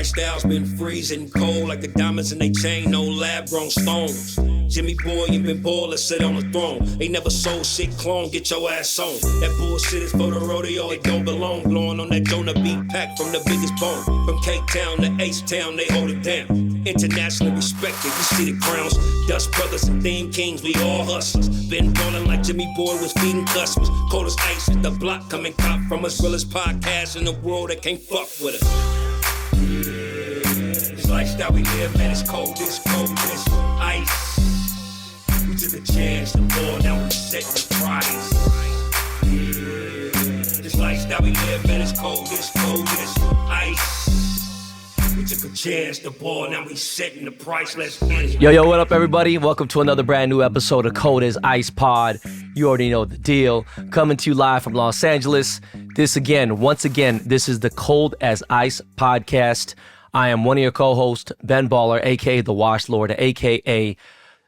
lifestyle's been freezing cold like the diamonds in they chain, no lab-grown stones. Jimmy boy, you been baller, sit on the throne. Ain't never sold shit, clone, get your ass on. That bullshit is for the rodeo, it don't belong. Blowing on that donut beat pack from the biggest bone. From K-Town to H-Town, they hold it down. Internationally respected, you see the crowns. Dust Brothers and Theme Kings, we all hustlers. Been ballin' like Jimmy Boy was feeding customers. Cold as ice, the block coming cop from us. Realest podcast in the world that can't fuck with us. This lifestyle we live, man, it's cold as ice. We took a chance to fall, now we set the price. This lifestyle we live, man, it's cold as ice. We took a chance to ball, now we setting the price. Let's get it. Yo, what up, everybody? Welcome to another brand new episode of Cold as Ice Pod. You already know the deal. Coming to you live from Los Angeles. This is the Cold as Ice Podcast. I am one of your co-hosts, Ben Baller, a.k.a. the Wash Lord, a.k.a.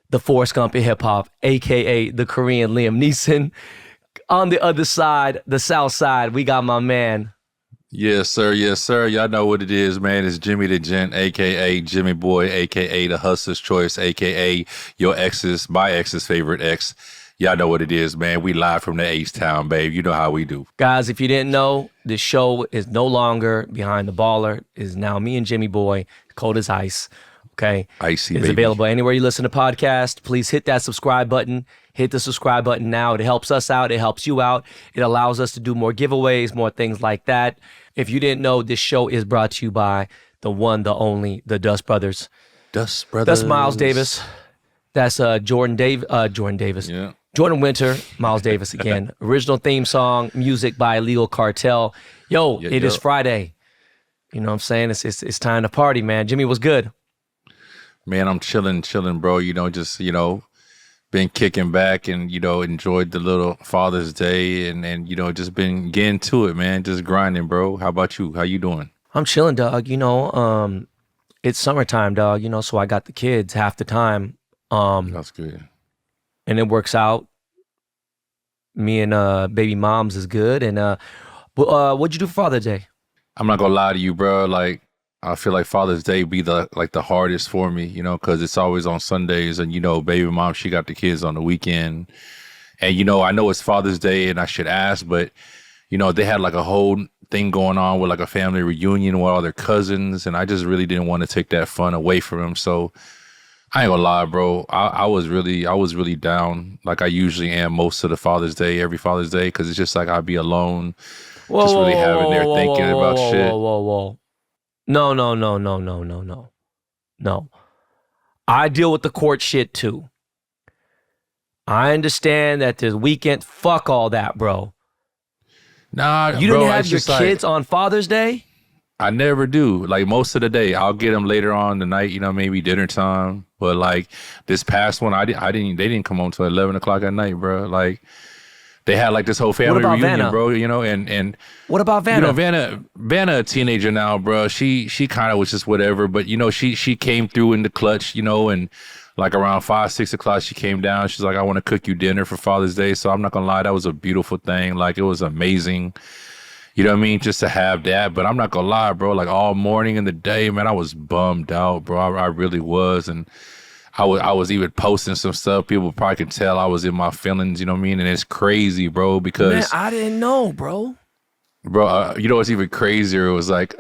the Forrest Gump of hip-hop, a.k.a. the Korean Liam Neeson. On the other side, the south side, we got my man. Yes, sir. Y'all know what it is, man. It's Jimmy the Gent, a.k.a. Jimmy Boy, a.k.a. the Hustler's Choice, a.k.a. my ex's favorite ex. Y'all know what it is, man. We live from the H-Town, babe. You know how we do. Guys, if you didn't know, this show is no longer Behind the Baller. It is now me and Jimmy Boy, Cold as Ice. Okay? Icy, It's baby. available anywhere you listen to podcasts. Please hit that subscribe button. Hit the subscribe button now. It helps us out. It helps you out. It allows us to do more giveaways, more things like that. If you didn't know, this show is brought to you by the one, the only, the Dust Brothers. Dust Brothers. That's Miles Davis. That's Jordan Davis. Yeah. Jordan Winter, Miles Davis again. Original theme song, music by Illegal Cartel. It is Friday. You know what I'm saying? It's time to party, man. Jimmy, what's good? Man, I'm chilling, bro. Been kicking back and, enjoyed the little Father's Day and just been getting to it, man. Just grinding, bro. How about you? How you doing? I'm chilling, dog. It's summertime, dog, so I got the kids half the time. That's good. And it works out. Me and baby moms is good. And what'd you do for Father's Day? I'm not gonna lie to you, bro. Like, I feel like Father's Day be the hardest for me, because it's always on Sundays, and baby mom, she got the kids on the weekend, and I know it's Father's Day, and I should ask, but they had like a whole thing going on with like a family reunion with all their cousins, and I just really didn't want to take that fun away from them. So I ain't gonna lie, bro. I was really down, like I usually am most of the Father's Day, every Father's Day, because it's just like I'd be alone, having there thinking about shit. Whoa. No. I deal with the court shit too. I understand that this weekend, fuck all that, bro. Nah, you didn't have your kids on Father's Day? I never do. Like most of the day, I'll get them later on the night, maybe dinner time. But like this past one, they didn't come home till 11 o'clock at night, bro. Like they had like this whole family reunion, Vanna? bro, and what about Vanna? Vanna, a teenager now, bro. She kind of was just whatever, but she came through in the clutch, and like around 5, 6 o'clock, she came down. She's like, I want to cook you dinner for Father's Day. So I'm not gonna lie, that was a beautiful thing. Like it was amazing. You know what I mean? Just to have that. But I'm not gonna lie, bro. Like all morning in the day, man, I was bummed out, bro. I really was. And I was even posting some stuff. People probably can tell I was in my feelings, you know what I mean? And it's crazy, bro, because... Man, I didn't know, bro. Bro, what's even crazier? It was like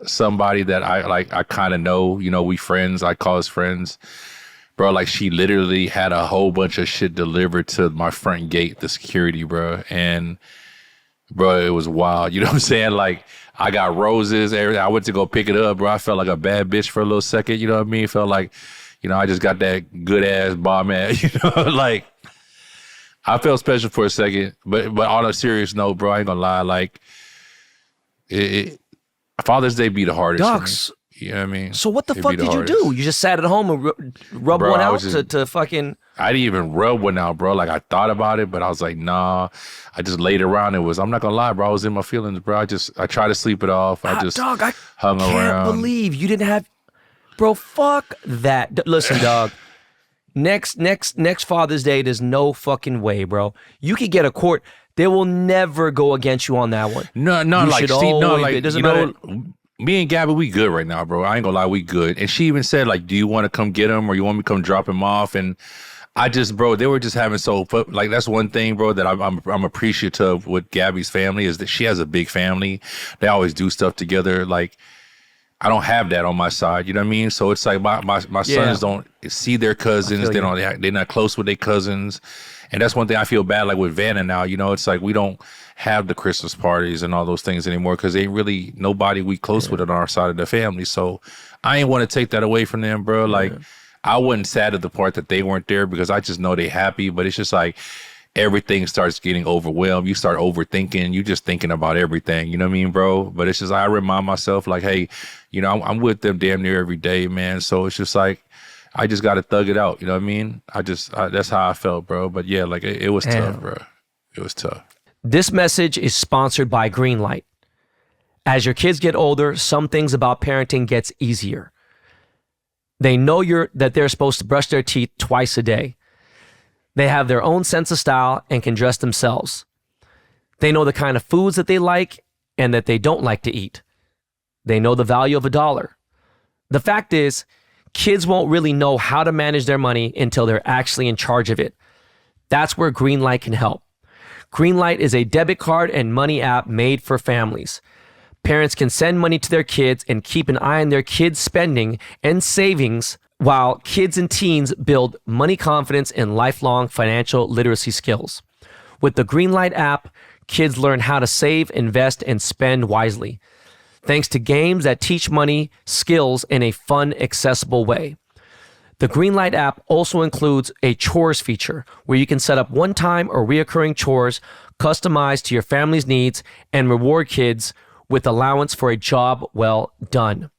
somebody that I kind of know, we friends. I call us friends. Bro, like she literally had a whole bunch of shit delivered to my front gate, the security, bro. And... bro, it was wild. You know what I'm saying? Like, I got roses, everything. I went to go pick it up, bro. I felt like a bad bitch for a little second. You know what I mean? Felt like, I just got that good ass bomb ass, like, I felt special for a second. But on a serious note, bro, I ain't gonna lie. Like, Father's Day be the hardest. Docs. You know what I mean? So what the fuck did you do? You just sat at home and rubbed one out to fucking... I didn't even rub one out, bro. Like, I thought about it, but I was like, nah. I just laid around. I'm not gonna lie, bro. I was in my feelings, bro. I tried to sleep it off. I hung around. I can't believe you didn't have... Bro, fuck that. Listen, dog. Next Father's Day, there's no fucking way, bro. You could get a court. They will never go against you on that one. No, you like, should see, no, always like, it doesn't matter. me and Gabby, we good right now, bro. I ain't gonna lie, we good. And she even said, like, do you want to come get him or you want me to come drop him off? And I just, bro, they were just having like, that's one thing, bro, that I'm appreciative with Gabby's family is that she has a big family. They always do stuff together. Like, I don't have that on my side, you know what I mean? So it's like my sons don't see their cousins. They're not close with their cousins. And that's one thing I feel bad, like with Vanna now, you know, it's like we don't have the Christmas parties and all those things anymore because they really, nobody we close with on our side of the family. So I ain't want to take that away from them, bro. Like, I wasn't sad at the part that they weren't there because I just know they happy, but it's just like everything starts getting overwhelmed. You start overthinking. You just thinking about everything. You know what I mean, bro? But it's just, I remind myself like, hey, you know, I'm with them damn near every day, man. So it's just like, I just got to thug it out. You know what I mean? That's how I felt, bro. But yeah, like it was tough, bro. It was tough. This message is sponsored by Greenlight. As your kids get older, some things about parenting gets easier. They know that they're supposed to brush their teeth twice a day. They have their own sense of style and can dress themselves. They know the kind of foods that they like and that they don't like to eat. They know the value of $1. The fact is, kids won't really know how to manage their money until they're actually in charge of it. That's where Greenlight can help. Greenlight is a debit card and money app made for families. Parents can send money to their kids and keep an eye on their kids' spending and savings while kids and teens build money confidence and lifelong financial literacy skills. With the Greenlight app, kids learn how to save, invest, and spend wisely, thanks to games that teach money skills in a fun, accessible way. The Greenlight app also includes a chores feature where you can set up one-time or reoccurring chores customized to your family's needs and reward kids with allowance for a job well done.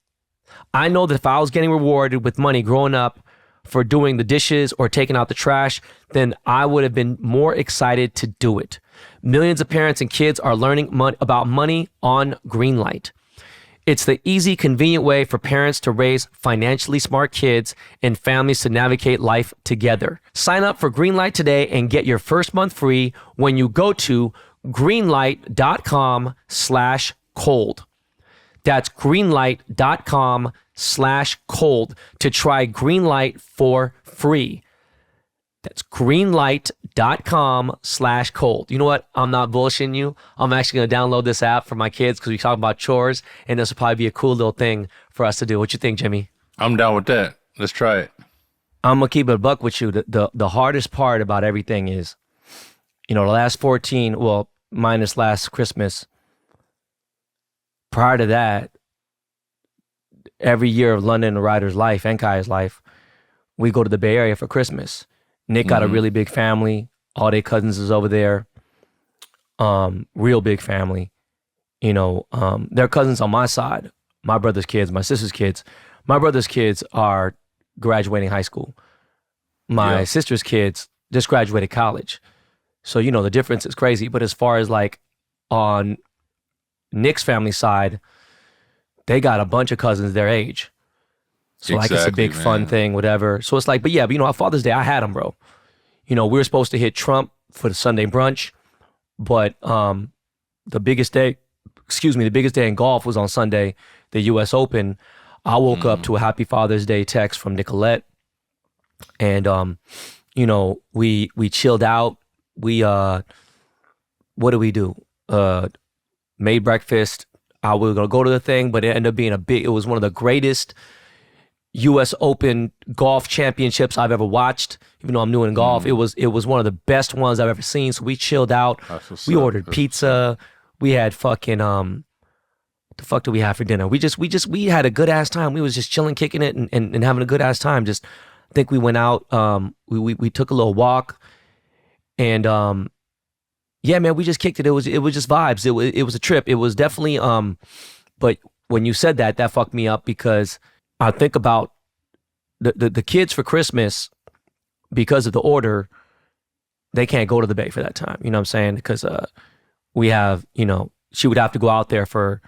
I know that if I was getting rewarded with money growing up for doing the dishes or taking out the trash, then I would have been more excited to do it. Millions of parents and kids are learning about money on Greenlight. It's the easy, convenient way for parents to raise financially smart kids and families to navigate life together. Sign up for Greenlight today and get your first month free when you go to greenlight.com/cold. That's greenlight.com/cold to try Greenlight for free. That's greenlight.com/cold. You know what? I'm not bullshitting you. I'm actually going to download this app for my kids because we talk about chores, and this will probably be a cool little thing for us to do. What you think, Jimmy? I'm down with that. Let's try it. I'm going to keep it a buck with you. The hardest part about everything is, you know, the last 14, well, minus last Christmas, prior to that, every year of London and Ryder's life and Kaya's life, we go to the Bay Area for Christmas. Nick got a really big family. All their cousins is over there. Real big family. You know, they're cousins on my side. My brother's kids, my sister's kids. My brother's kids are graduating high school. My sister's kids just graduated college. So, you know, the difference is crazy. But as far as like on Nick's family side, they got a bunch of cousins their age. So like it's a big fun thing, whatever. So it's like, but you know, on Father's Day, I had them, bro. You know, we were supposed to hit Trump for the Sunday brunch, but the biggest day in golf was on Sunday, the U.S. Open. I woke up to a Happy Father's Day text from Nicolette, and you know, we chilled out. We what did we do? Made breakfast. We were gonna go to the thing, but it ended up being it was one of the greatest U.S. Open golf championships I've ever watched. Even though I'm new in golf, it was one of the best ones I've ever seen. So we chilled out. We ordered pizza. We had fucking what the fuck did we have for dinner? We had a good ass time. We was just chilling, kicking it, and having a good ass time. Just I think we went out. We took a little walk, and yeah, man, we just kicked it. It was just vibes. It was a trip. It was definitely but when you said that fucked me up because I think about the kids for Christmas, because of the order, they can't go to the Bay for that time. You know what I'm saying? Because we have, you know, she would have to go out there for,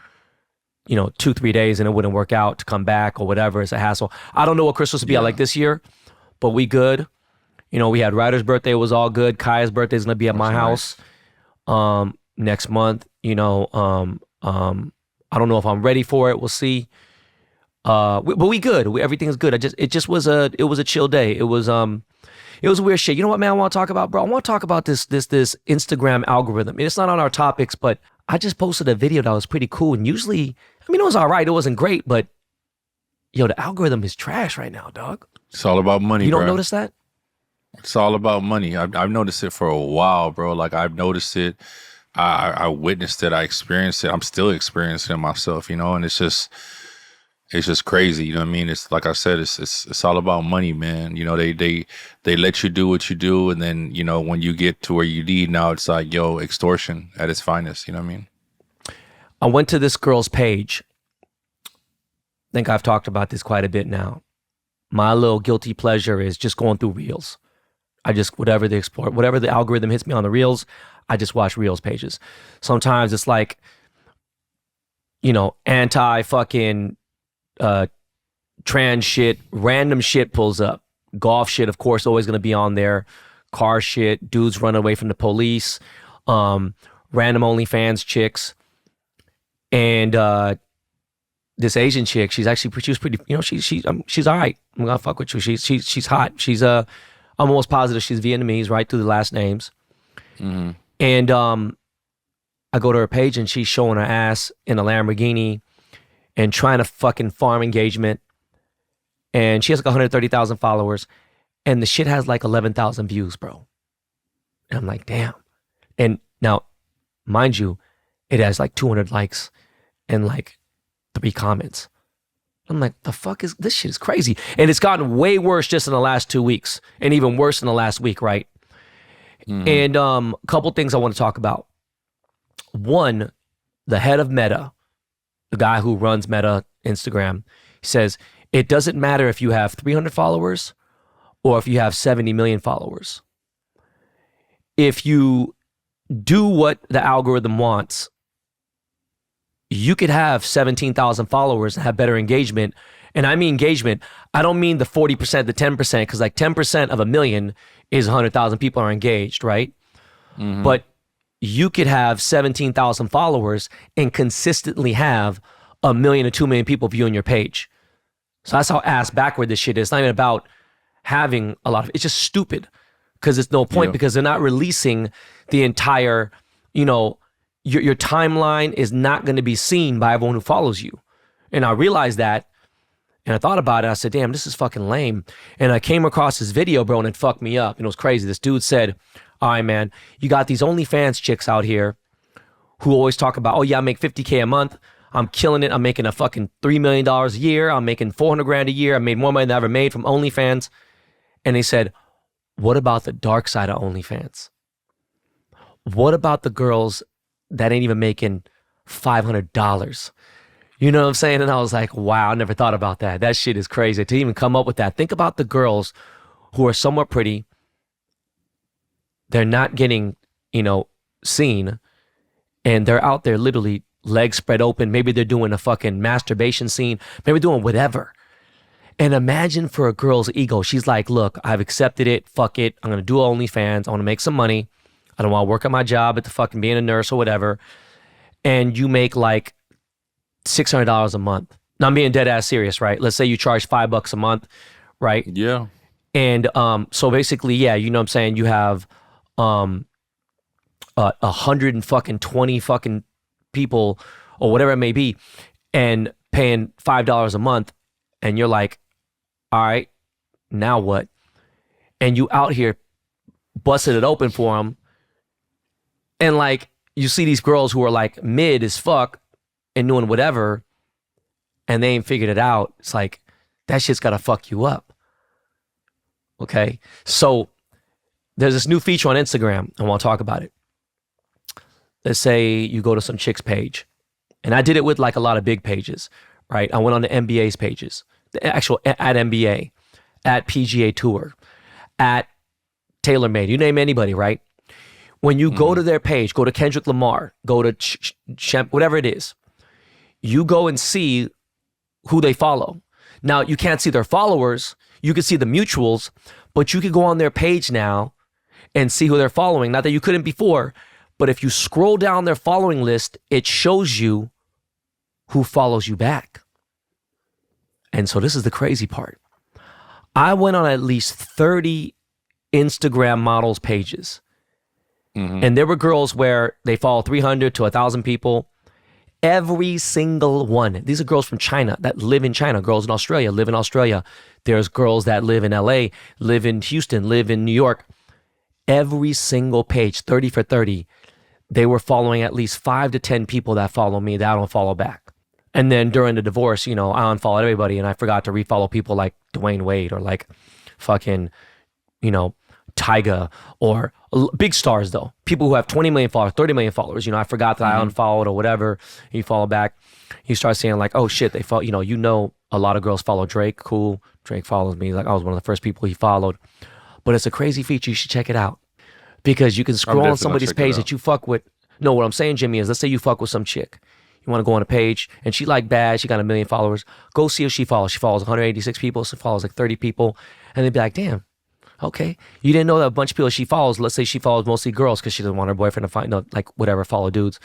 you know, 2-3 days and it wouldn't work out to come back or whatever. It's a hassle. I don't know what Christmas will be like this year, but we good. You know, we had Ryder's birthday, was all good. Kaya's birthday is going to be at my house next month. You know, I don't know if I'm ready for it. We'll see. But we good. Everything's good. It was a chill day. It was weird shit. You know what, man? I want to talk about, bro. I want to talk about this Instagram algorithm. It's not on our topics, but I just posted a video that was pretty cool. And usually, I mean, it was all right. It wasn't great, but yo, the algorithm is trash right now, dog. It's all about money. You don't bro. notice that? It's all about money. I've noticed it for a while, bro. Like I've noticed it. I witnessed it. I experienced it. I'm still experiencing it myself, you know. And it's just crazy. You know what I mean? It's like I said. It's all about money, man. You know, they let you do what you do, and then you know when you get to where you need, now it's like yo, extortion at its finest. You know what I mean? I went to this girl's page. I think I've talked about this quite a bit now. My little guilty pleasure is just going through reels. Whatever the algorithm hits me on the reels, I just watch reels pages. Sometimes it's like, you know, anti-fucking trans shit, random shit pulls up. Golf shit, of course, always going to be on there. Car shit, dudes run away from the police, random OnlyFans chicks. And this Asian chick, she was pretty, you know, she's all right. I'm gonna fuck with you. She's hot. I'm almost positive she's Vietnamese, right through the last names. Mm-hmm. And I go to her page and she's showing her ass in a Lamborghini and trying to fucking farm engagement. And she has like 130,000 followers, and the shit has like 11,000 views, bro. And I'm like, damn. And now, mind you, it has like 200 likes and like 3 comments. I'm like, the fuck is this shit is crazy. And it's gotten way worse just in the last 2 weeks, and even worse in the last week, right? Mm-hmm. And a couple things I want to talk about. One, the head of Meta, the guy who runs Meta Instagram, says, it doesn't matter if you have 300 followers or if you have 70 million followers. If you do what the algorithm wants, you could have 17,000 followers and have better engagement. And I mean engagement, I don't mean the 40%, the 10%, because like 10% of a million is 100,000 people are engaged, right? Mm-hmm. But you could have 17,000 followers and consistently have 1 million or 2 million people viewing your page. So that's how ass backward this shit is. It's not even about having a lot of, it's just stupid because it's no point because they're not releasing the entire, you know, your timeline is not going to be seen by everyone who follows you. And I realized that, and I thought about it. I said, damn, this is fucking lame. And I came across this video, bro, and it fucked me up. And it was crazy. This dude said, all right, man, you got these OnlyFans chicks out here who always talk about, oh yeah, I make $50K a month. I'm killing it. I'm making a fucking $3 million a year. I'm making 400 grand a year. I made more money than I ever made from OnlyFans. And they said, what about the dark side of OnlyFans? What about the girls that ain't even making $500? You know what I'm saying? And I was like, wow, I never thought about that. That shit is crazy to even come up with that. Think about the girls who are somewhat pretty. They're not getting, you know, seen. And they're out there literally legs spread open. Maybe they're doing a fucking masturbation scene. Maybe doing whatever. And imagine for a girl's ego, she's like, look, I've accepted it. Fuck it. I'm going to do OnlyFans. I want to make some money. I don't want to work at my job at the fucking being a nurse or whatever. And you make like $600 a month. Now I'm being dead ass serious, right? Let's say you charge $5 a month, right? Yeah. And so basically, yeah, you know what I'm saying? You have 120 fucking people or whatever it may be and paying $5 a month. And you're like, all right, now what? And you out here busted it open for them. And like, you see these girls who are like mid as fuck and doing whatever, and they ain't figured it out. It's like, that shit's gotta fuck you up. Okay? So there's this new feature on Instagram. I wanna talk about it. Let's say you go to some chick's page. And I did it with like a lot of big pages, right? I went on the NBA's pages, the actual at NBA, at PGA Tour, at TaylorMade, you name anybody, right? When you go to their page, go to Kendrick Lamar, go to whatever it is, you go and see who they follow. Now, you can't see their followers. You can see the mutuals, but you can go on their page now and see who they're following. Not that you couldn't before, but if you scroll down their following list, it shows you who follows you back. And so this is the crazy part. I went on at least 30 Instagram models pages. And there were girls where they follow 300 to 1,000 people. Every single one. These are girls from China that live in China. Girls in Australia live in Australia. There's girls that live in LA, live in Houston, live in New York. Every single page, 30 for 30, they were following at least 5 to 10 people that follow me that I don't follow back. And then during the divorce, you know, I unfollowed everybody and I forgot to refollow people like Dwayne Wade or like fucking, you know, Tyga or big stars though. People who have 20 million followers, 30 million followers. You know, I forgot that I unfollowed or whatever. You follow back. You start saying like, oh shit, they follow, you know, a lot of girls follow Drake. Cool. Drake follows me. Like I was one of the first people he followed. But it's a crazy feature. You should check it out. Because you can scroll on somebody's page that you fuck with. No, what I'm saying, Jimmy, is let's say you fuck with some chick. You want to go on a page and she like bad. She got 1 million followers. Go see if she follows. She follows 186 people. She follows like 30 people. And they'd be like, damn. Okay, you didn't know that a bunch of people she follows, let's say she follows mostly girls because she doesn't want her boyfriend to find, no, like whatever, follow dudes.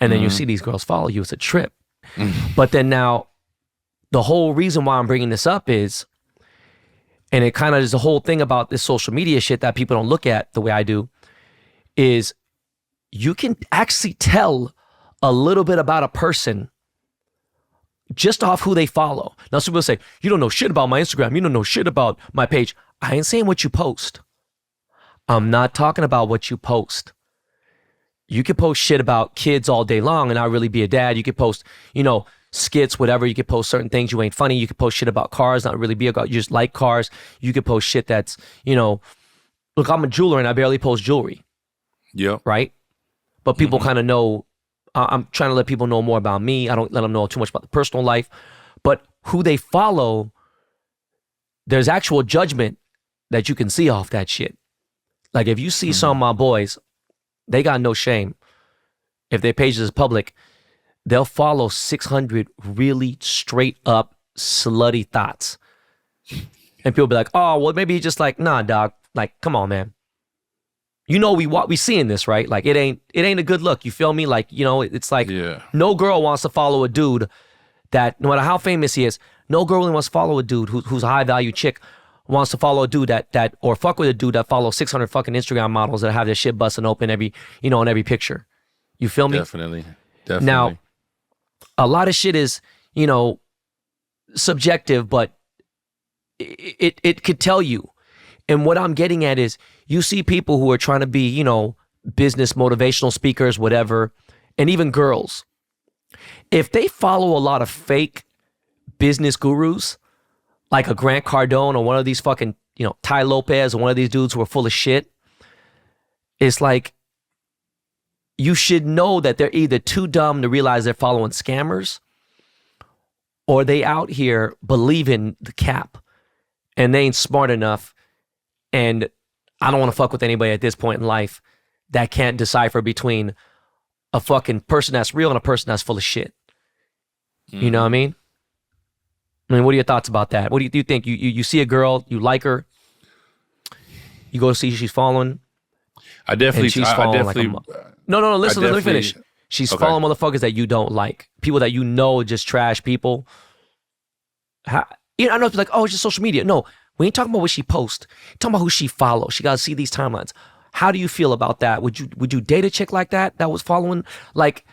And then you see these girls follow you. It's a trip. But then now, the whole reason why I'm bringing this up is, and it kind of is the whole thing about this social media shit that people don't look at the way I do, is you can actually tell a little bit about a person just off who they follow. Now, some people say, you don't know shit about my Instagram. You don't know shit about my page. I ain't saying what you post. I'm not talking about what you post. You could post shit about kids all day long and not really be a dad. You could post, you know, skits, whatever. You could post certain things. You ain't funny. You could post shit about cars, not really be about, you just like cars. You could post shit that's, you know, look, I'm a jeweler and I barely post jewelry. Yeah. Right? But people kind of know, I'm trying to let people know more about me. I don't let them know too much about the personal life. But who they follow, there's actual judgment that you can see off that shit. Like if you see some of my boys, they got no shame. If their page is public, they'll follow 600 really straight up slutty thoughts. And people be like, oh, well, maybe just like, nah, dog. Like, come on, man. You know, we seeing this, right? Like it ain't a good look. You feel me? Like, you know, it's like no girl wants to follow a dude that, no matter how famous he is, no girl really wants to follow a dude who's a high value chick, wants to follow a dude that or fuck with a dude that follows 600 fucking Instagram models that have their shit busting open every, you know, in every picture. You feel me? Definitely. Now, a lot of shit is, you know, subjective, but it could tell you. And what I'm getting at is you see people who are trying to be, you know, business motivational speakers, whatever, and even girls. If they follow a lot of fake business gurus, like a Grant Cardone or one of these fucking, you know, Ty Lopez or one of these dudes who are full of shit, it's like you should know that they're either too dumb to realize they're following scammers or they out here believing the cap and they ain't smart enough. And I don't want to fuck with anybody at this point in life that can't decipher between a fucking person that's real and a person that's full of shit. You know what I mean? I mean, what are your thoughts about that? What do you think? You see a girl, you like her, you go see she's following. I definitely, she's following like no. Listen, let me finish. She's following motherfuckers that you don't like, people that you know just trash people. You know, I know it's like, oh, it's just social media. No, we ain't talking about what she posts. We're talking about who she follows. She got to see these timelines. How do you feel about that? Would you date a chick like that was following, like,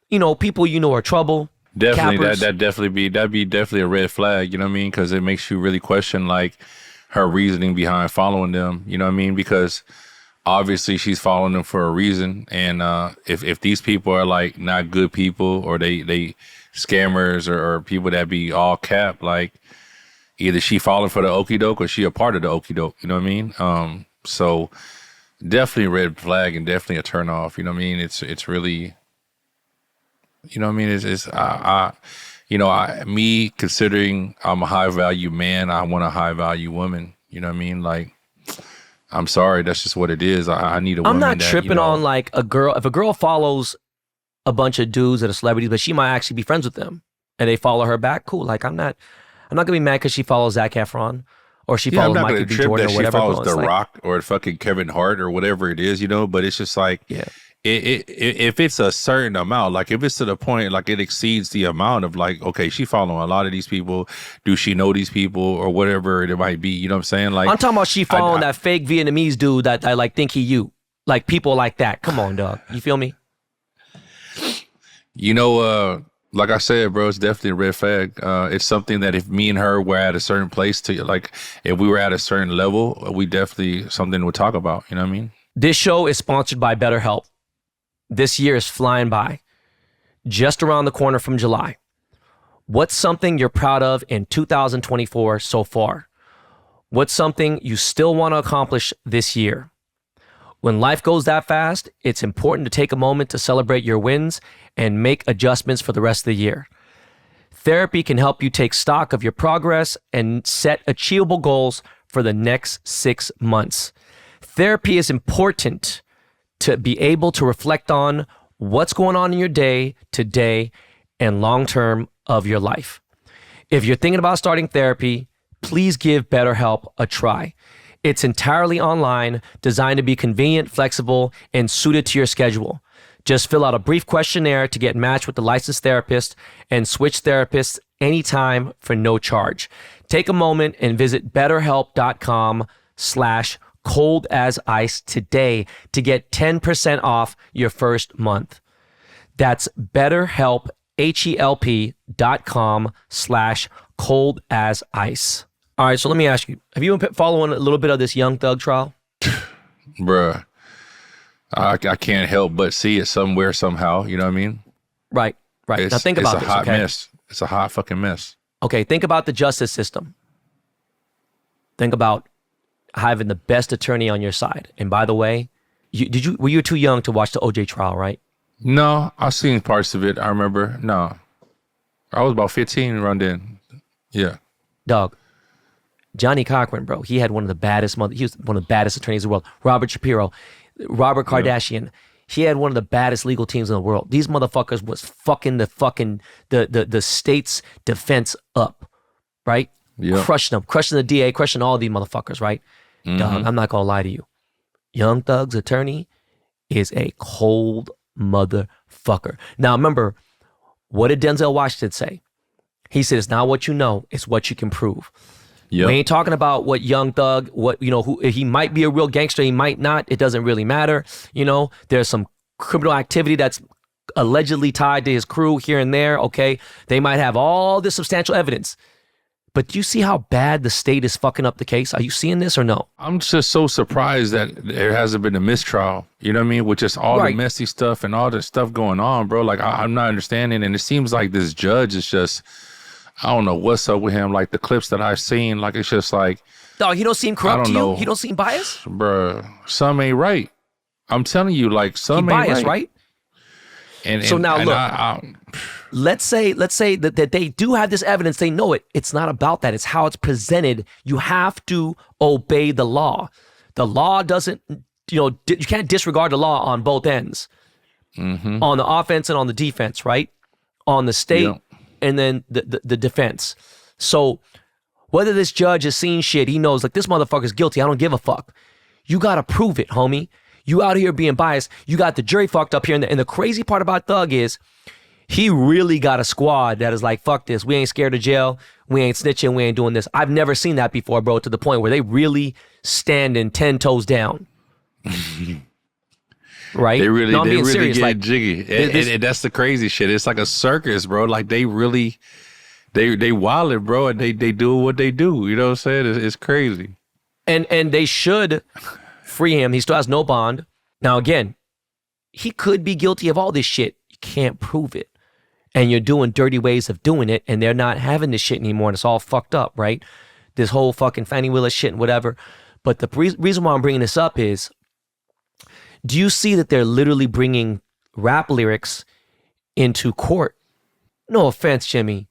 you know, people you know are trouble? Definitely, cappers? that'd be definitely a red flag. You know what I mean? Because it makes you really question like her reasoning behind following them. You know what I mean? Because obviously she's following them for a reason. And if these people are like not good people or they scammers or people that be all cap, like either she falling for the okie doke or she a part of the okie doke. You know what I mean? So definitely a red flag and definitely a turn off. You know what I mean? It's really. You know what I mean? Me considering I'm a high value man, I want a high value woman. You know what I mean? Like, I'm sorry, that's just what it is. I need a woman. I'm not that, tripping on like a girl. If a girl follows a bunch of dudes that are celebrities, but she might actually be friends with them and they follow her back, cool. Like, I'm not gonna be mad because she follows Zac Efron or she follows Michael B. Jordan or whatever. She follows The Rock or fucking Kevin Hart or whatever it is, you know. But it's just like, if it's a certain amount, like if it's to the point, like it exceeds the amount of like, okay, she following a lot of these people. Do she know these people or whatever it might be? You know what I'm saying? Like I'm talking about she following that fake Vietnamese dude that I like think he you. Like people like that. Come on, dog. You feel me? You know, like I said, bro, it's definitely a red flag. It's something that if me and her were at a certain place to like, if we were at a certain level, we definitely something we'd talk about. You know what I mean? This show is sponsored by BetterHelp. This year is flying by. Just around the corner from July. What's something you're proud of in 2024 so far? What's something you still want to accomplish this year? When life goes that fast, it's important to take a moment to celebrate your wins and make adjustments for the rest of the year. Therapy can help you take stock of your progress and set achievable goals for the next 6 months. Therapy is important to be able to reflect on what's going on in your day, today, and long-term of your life. If you're thinking about starting therapy, please give BetterHelp a try. It's entirely online, designed to be convenient, flexible, and suited to your schedule. Just fill out a brief questionnaire to get matched with a licensed therapist and switch therapists anytime for no charge. Take a moment and visit betterhelp.com/coldasice today to get 10% off your first month. That's BetterHelp, HELP.com/coldasice. All right, so let me ask you, have you been following a little bit of this Young Thug trial? Bruh, I can't help but see it somewhere, somehow. You know what I mean? Right. Now think about this, It's a hot okay? mess. It's a hot fucking mess. Okay, think about the justice system. Think about having the best attorney on your side. And by the way, were you too young to watch the OJ trial, right? No, I've seen parts of it. I remember. No, I was about 15 around then. Yeah. Dog, Johnny Cochran, bro, he had one of the baddest he was one of the baddest attorneys in the world. Robert Shapiro, Robert Kardashian. He had one of the baddest legal teams in the world. These motherfuckers was fucking the state's defense up, right? Yeah. Crushing the DA, crushing all these motherfuckers, right? Mm-hmm. Dog, I'm not gonna lie to you. Young Thug's attorney is a cold motherfucker. Now remember, what did Denzel Washington say? He said, it's not what you know, it's what you can prove. Yep. We ain't talking about what Young Thug, who he might be a real gangster, he might not. It doesn't really matter. There's some criminal activity that's allegedly tied to his crew here and there. Okay, they might have all this substantial evidence, but do you see how bad the state is fucking up the case? Are you seeing this or no? I'm just so surprised that there hasn't been a mistrial. You know what I mean? With just all the messy stuff and all the stuff going on, bro. Like I'm not understanding, and it seems like this judge is just. I don't know what's up with him. Like the clips that I've seen, like it's just like, dog, he don't seem corrupt to you. He don't seem biased, bruh. Some ain't right. I'm telling you, like some ain't biased, right? And so now look, let's say that they do have this evidence. They know it. It's not about that. It's how it's presented. You have to obey the law. The law doesn't, you can't disregard the law on both ends, on the offense and on the defense, right? On the state. Yeah. And then the defense. So whether this judge has seen shit, he knows like this motherfucker's guilty. I don't give a fuck. You got to prove it, homie. You out here being biased. You got the jury fucked up here. And the crazy part about Thug is he really got a squad that is like, fuck this. We ain't scared of jail. We ain't snitching. We ain't doing this. I've never seen that before, bro, to the point where they really standing 10 toes down. Right? They really serious. get like, jiggy. And that's the crazy shit. It's like a circus, bro. Like they really, they wildin', bro, and they do what they do. You know what I'm saying? It's crazy. And they should free him. He still has no bond. Now, again, he could be guilty of all this shit. You can't prove it. And you're doing dirty ways of doing it, and they're not having this shit anymore, and it's all fucked up, right? This whole fucking Fannie Willis shit and whatever. But the reason why I'm bringing this up is, do you see that they're literally bringing rap lyrics into court? No offense, Jimmy.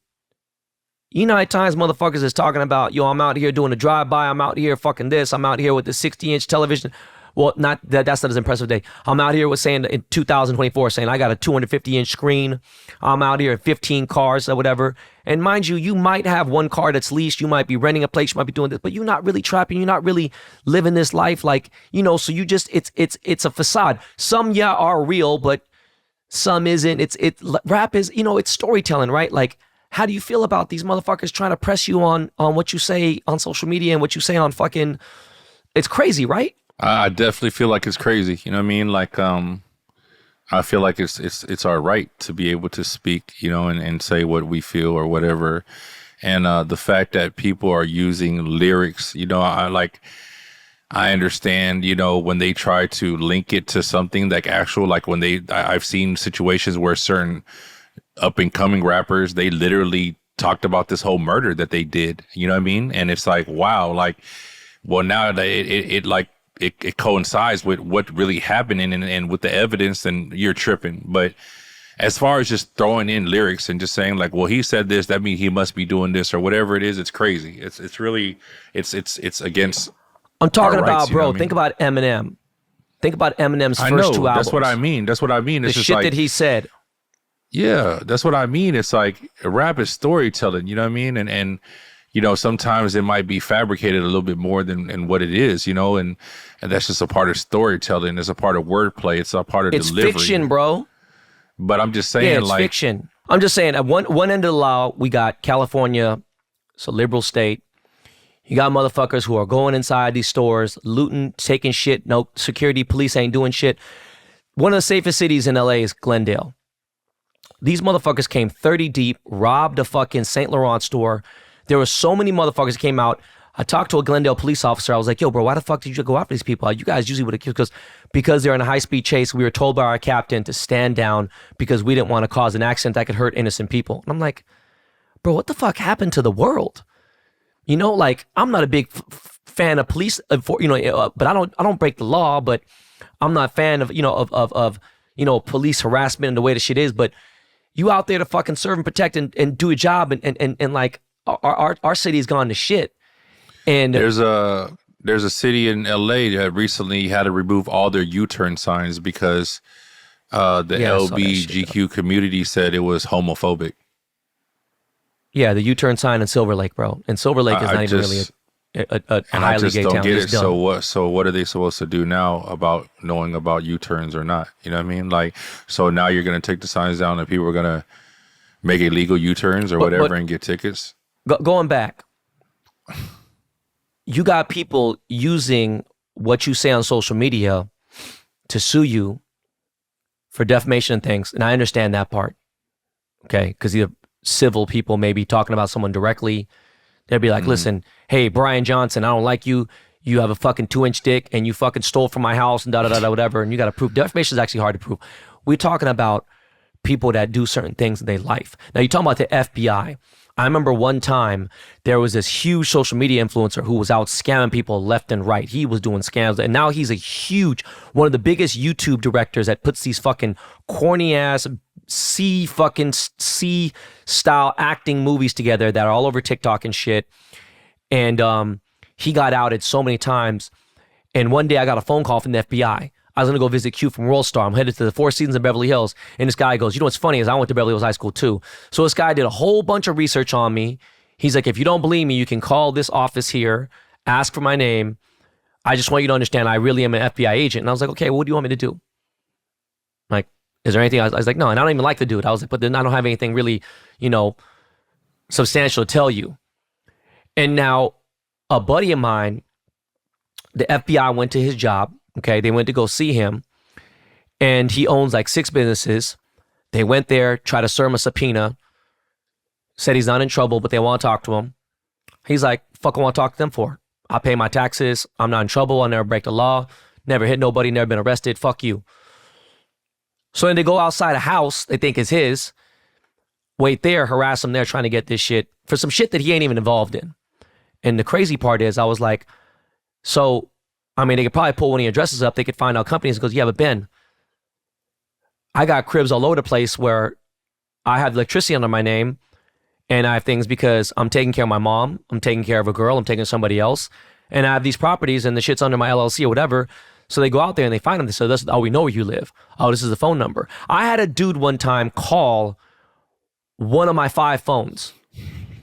You know how many times motherfuckers is talking about, yo, I'm out here doing a drive-by, I'm out here fucking this, I'm out here with the 60-inch television. Well, not that's not as impressive day. I'm out here with saying in 2024 saying I got a 250-inch screen. I'm out here at 15 cars or whatever. And mind you, you might have one car that's leased. You might be renting a place. You might be doing this, but you're not really trapping. You're not really living this life like, you know, so you just, it's a facade. Some, yeah, are real, but some isn't. Rap is, you know, it's storytelling, right? Like, how do you feel about these motherfuckers trying to press you on what you say on social media and what you say on fucking, it's crazy, right? I definitely feel like it's crazy. You know what I mean? Like, I feel like it's our right to be able to speak, you know, and say what we feel or whatever. And the fact that people are using lyrics, you know, I understand, you know, when they try to link it to something like actual, like when I've seen situations where certain up and coming rappers, they literally talked about this whole murder that they did, you know what I mean? And it's like, wow, like, well, now it coincides with what really happened and with the evidence, and you're tripping. But as far as just throwing in lyrics and just saying like, well, he said this, that means he must be doing this or whatever it is, it's crazy. It's really, it's against. I'm talking about, rights, bro, you know think about Eminem. Think about Eminem's first two albums. That's what I mean. That's what I mean. The It's just shit like, that he said. yeah, that's what I mean. It's like rap is storytelling, you know what I mean? And you know, sometimes it might be fabricated a little bit more than what it is, you know, and that's just a part of storytelling. It's a part of wordplay. It's a part of delivery. It's fiction, bro. But I'm just saying, Yeah, it's fiction. I'm just saying, at one end of the law, we got California, it's a liberal state. You got motherfuckers who are going inside these stores, looting, taking shit. No security, police ain't doing shit. One of the safest cities in LA is Glendale. These motherfuckers came 30 deep, robbed a fucking St. Laurent store. There were so many motherfuckers that came out. I talked to a Glendale police officer. I was like, yo, bro, why the fuck did you go after these people? You guys usually would have, because they're in a high-speed chase. We were told by our captain to stand down because we didn't want to cause an accident that could hurt innocent people. And I'm like, bro, what the fuck happened to the world? You know, like, I'm not a big fan of police, you know, but I don't break the law, but I'm not a fan of, you know, of you know, police harassment and the way the shit is. But you out there to fucking serve and protect and do a job, and like, our city's gone to shit. And there's a city in LA that recently had to remove all their U-turn signs because the LBGQ community said it was homophobic. Yeah, the U-turn sign in Silver Lake, bro. And Silver Lake is not even really a highly gay town. I just don't get it. So what are they supposed to do now about knowing about U-turns or not? You know what I mean? Like, so now you're going to take the signs down and people are going to make illegal U-turns or whatever and get tickets? Going back, you got people using what you say on social media to sue you for defamation and things. And I understand that part. Okay. Because either civil people may be talking about someone directly. They'll be like, listen, hey, Brian Johnson, I don't like you. You have a fucking 2-inch dick and you fucking stole from my house and da-da-da-da, whatever. And you got to prove. Defamation is actually hard to prove. We're talking about people that do certain things in their life. Now, you're talking about the FBI. I remember one time there was this huge social media influencer who was out scamming people left and right. He was doing scams, and now he's one of the biggest YouTube directors that puts these fucking corny ass C style acting movies together that are all over TikTok and shit. And he got outed so many times. And one day I got a phone call from the FBI. I was going to go visit Q from World Star. I'm headed to the Four Seasons in Beverly Hills. And this guy goes, you know what's funny is I went to Beverly Hills High School too. So this guy did a whole bunch of research on me. He's like, if you don't believe me, you can call this office here, ask for my name. I just want you to understand I really am an FBI agent. And I was like, okay, well, what do you want me to do? Like, is there anything? I was like, no, and I don't even like the dude. I was like, but then I don't have anything really, you know, substantial to tell you. And now a buddy of mine, the FBI went to his job. Okay, they went to go see him, and he owns like 6 businesses. They went there, tried to serve him a subpoena, said he's not in trouble, but they want to talk to him. He's like, fuck, I want to talk to them for. I pay my taxes. I'm not in trouble. I'll never break the law. Never hit nobody, never been arrested. Fuck you. So then they go outside a house they think is his, wait there, harass him there, trying to get this shit for some shit that he ain't even involved in. And the crazy part is I was like, so, I mean, they could probably pull one of your addresses up. They could find out companies. It goes, yeah, but Ben, I got cribs all over the place where I have electricity under my name and I have things because I'm taking care of my mom. I'm taking care of a girl. I'm taking care of somebody else. And I have these properties and the shit's under my LLC or whatever. So they go out there and they find him. They say, oh, we know where you live. Oh, this is the phone number. I had a dude one time call one of my 5 phones.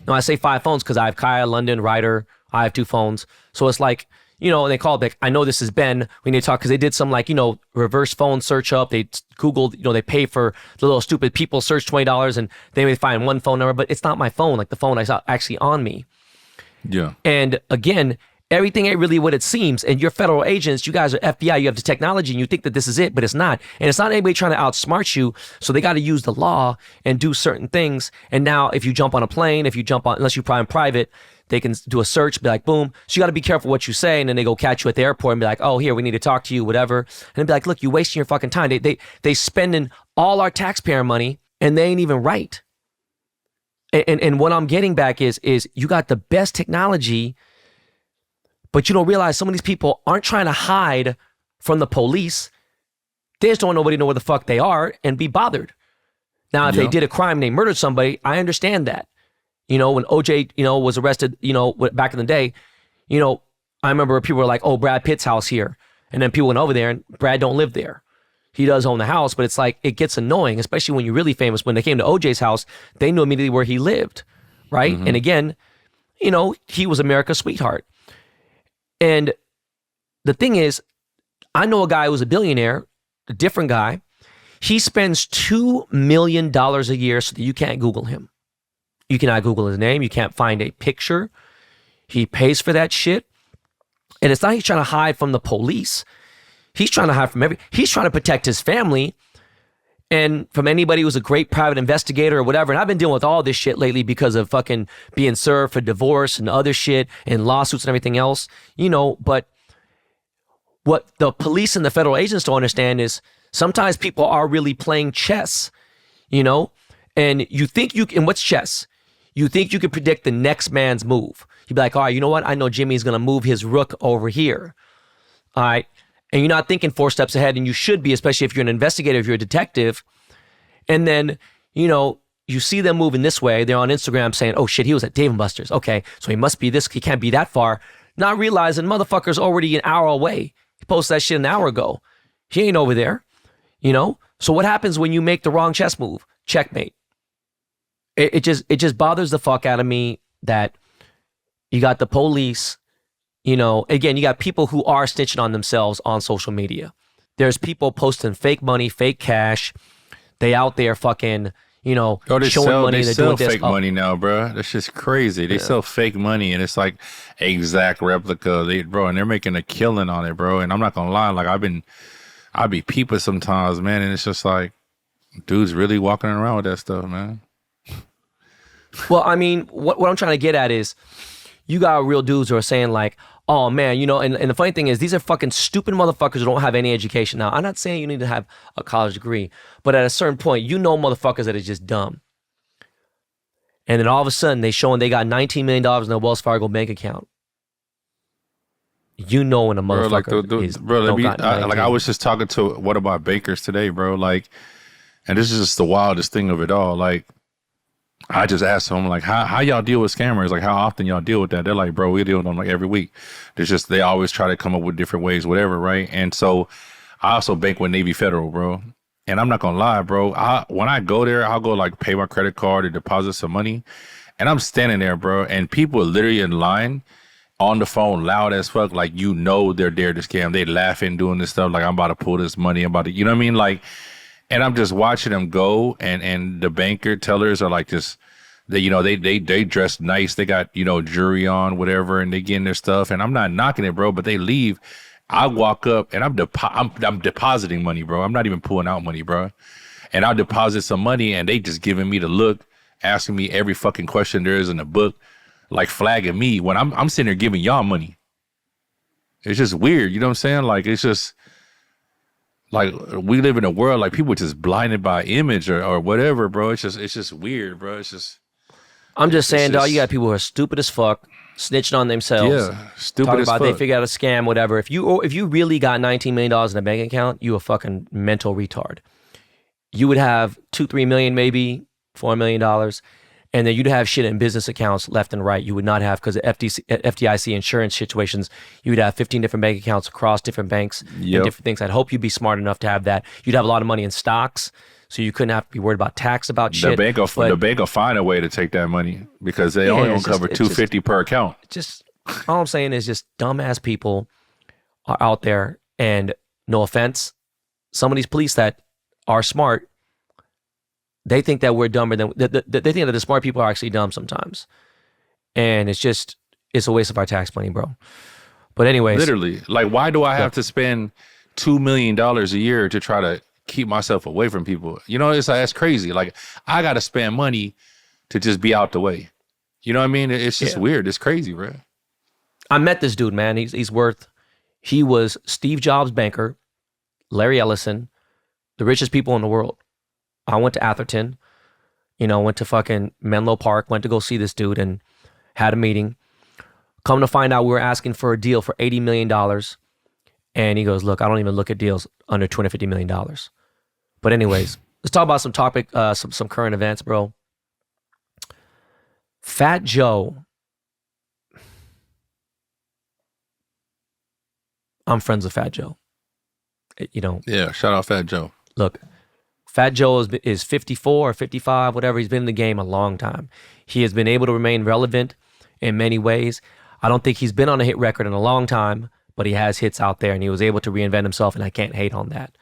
Now I say 5 phones because I have Kaya, London, Ryder. I have 2 phones. So it's like, and they called like, I know this is Ben. We need to talk because they did some like, reverse phone search up. They Googled, they pay for the little stupid people search $20 and they may find one phone number, but it's not my phone. Like the phone I saw actually on me. Yeah. And again, everything ain't really what it seems. And you're federal agents, you guys are FBI, you have the technology and you think that this is it, but it's not. And it's not anybody trying to outsmart you. So they got to use the law and do certain things. And now if you jump on a plane, unless you prime private, they can do a search, be like, boom. So you got to be careful what you say. And then they go catch you at the airport and be like, oh, here, we need to talk to you, whatever. And they'd be like, look, you're wasting your fucking time. They spending all our taxpayer money and they ain't even right. And what I'm getting back is you got the best technology, but you don't realize some of these people aren't trying to hide from the police. They just don't want nobody to know where the fuck they are and be bothered. Now, if they did a crime, they murdered somebody, I understand that. When OJ, was arrested, back in the day, I remember people were like, oh, Brad Pitt's house here. And then people went over there and Brad don't live there. He does own the house, but it's like, it gets annoying, especially when you're really famous. When they came to OJ's house, they knew immediately where he lived, right? Mm-hmm. And again, he was America's sweetheart. And the thing is, I know a guy who was a billionaire, a different guy. He spends $2 million a year so that you can't Google him. You cannot Google his name. You can't find a picture. He pays for that shit. And it's not he's trying to hide from the police. He's trying to hide from he's trying to protect his family and from anybody who's a great private investigator or whatever. And I've been dealing with all this shit lately because of fucking being served for divorce and other shit and lawsuits and everything else, but what the police and the federal agents don't understand is sometimes people are really playing chess, and you think and what's chess? You think you can predict the next man's move. You'd be like, all right, you know what? I know Jimmy's going to move his rook over here. All right. And you're not thinking 4 steps ahead, and you should be, especially if you're an investigator, if you're a detective. And then, you see them moving this way. They're on Instagram saying, oh shit, he was at Dave & Buster's. Okay, so he must be this, he can't be that far. Not realizing motherfucker's already an hour away. He posted that shit an hour ago. He ain't over there, So what happens when you make the wrong chess move? Checkmate. It just bothers the fuck out of me that you got the police, again, you got people who are snitching on themselves on social media. There's people posting fake money, fake cash. They out there fucking, showing money. They sell fake money now, bro. That's just crazy. They sell fake money and it's like exact replica. And they're making a killing on it, bro. And I'm not gonna lie, like I be peeping sometimes, man, and it's just like, dudes really walking around with that stuff, man. Well, I mean, what I'm trying to get at is you got real dudes who are saying like, oh man, and the funny thing is these are fucking stupid motherfuckers who don't have any education. Now, I'm not saying you need to have a college degree, but at a certain point, motherfuckers that are just dumb. And then all of a sudden they showing they got $19 million in their Wells Fargo bank account. When a motherfucker I was just talking to one of my bankers today, bro. Like, and this is just the wildest thing of it all. Like, I just asked them, like, how y'all deal with scammers? Like, how often y'all deal with that? They're like, bro, we deal with them like every week. They always try to come up with different ways, whatever, right? And so I also bank with Navy Federal, bro. And I'm not gonna lie, bro. When I go there, I'll go like pay my credit card or deposit some money. And I'm standing there, bro. And people are literally in line on the phone, loud as fuck. Like, they're there to scam. They laughing, doing this stuff. Like, I'm about to pull this money. I'm about to, you know what I mean? Like, and I'm just watching them go, and the banker tellers are like this. They dress nice. They got jewelry on, whatever, and they getting their stuff. And I'm not knocking it, bro, but they leave. I walk up and I'm depositing money, bro. I'm not even pulling out money, bro. And I'll deposit some money, and they just giving me the look, asking me every fucking question there is in the book, like flagging me when I'm sitting there giving y'all money. It's just weird, you know what I'm saying? Like, it's just. Like, we live in a world like people just blinded by image or whatever, bro. It's just weird, bro. I'm just saying, dog, you got people who are stupid as fuck, snitching on themselves. Yeah, stupid as fuck. They figure out a scam, whatever. If you really got $19 million in a bank account, you a fucking mental retard. You would have $2-3 million, maybe $4 million, And then you'd have shit in business accounts left and right. You would not have, because of FDIC insurance situations, you would have 15 different bank accounts across different banks and different things. I'd hope you'd be smart enough to have that. You'd have a lot of money in stocks, so you couldn't have to be worried about tax about shit. The bank will find a way to take that money because they only don't cover $250 per account. Just all I'm saying is just dumbass people are out there, and no offense, some of these police that are smart, they think that we're dumber than they think that the smart people are actually dumb sometimes, and it's a waste of our tax money, bro. But anyways, literally, like, why do I have to spend $2 million a year to try to keep myself away from people? You know, it's like, that's crazy. Like, I got to spend money to just be out the way. You know what I mean? It's just weird. It's crazy, bro. I met this dude, man. He was Steve Jobs' banker, Larry Ellison, the richest people in the world. I went to Atherton, went to fucking Menlo Park, went to go see this dude and had a meeting. Come to find out, we were asking for a deal for $80 million. And he goes, look, I don't even look at deals under $250 million. But anyways, let's talk about some current events, bro. Fat Joe. I'm friends with Fat Joe. Yeah, shout out Fat Joe. Look, Fat Joe is 54 or 55, whatever. He's been in the game a long time. He has been able to remain relevant in many ways. I don't think he's been on a hit record in a long time, but he has hits out there, and he was able to reinvent himself, and I can't hate on that.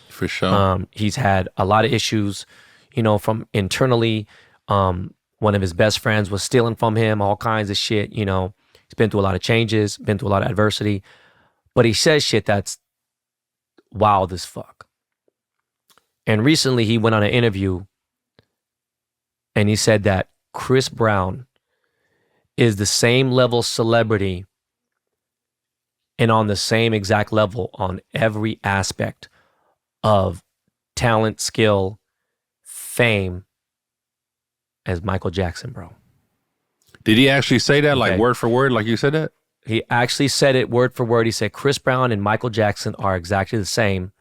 For sure. He's had a lot of issues, from internally. One of his best friends was stealing from him, all kinds of shit. He's been through a lot of changes, been through a lot of adversity, but he says shit that's wild as fuck. And recently he went on an interview and he said that Chris Brown is the same level celebrity and on the same exact level on every aspect of talent, skill, fame as Michael Jackson, bro. Did he actually say that, like word for word, like you said that? He actually said it word for word. He said Chris Brown and Michael Jackson are exactly the same.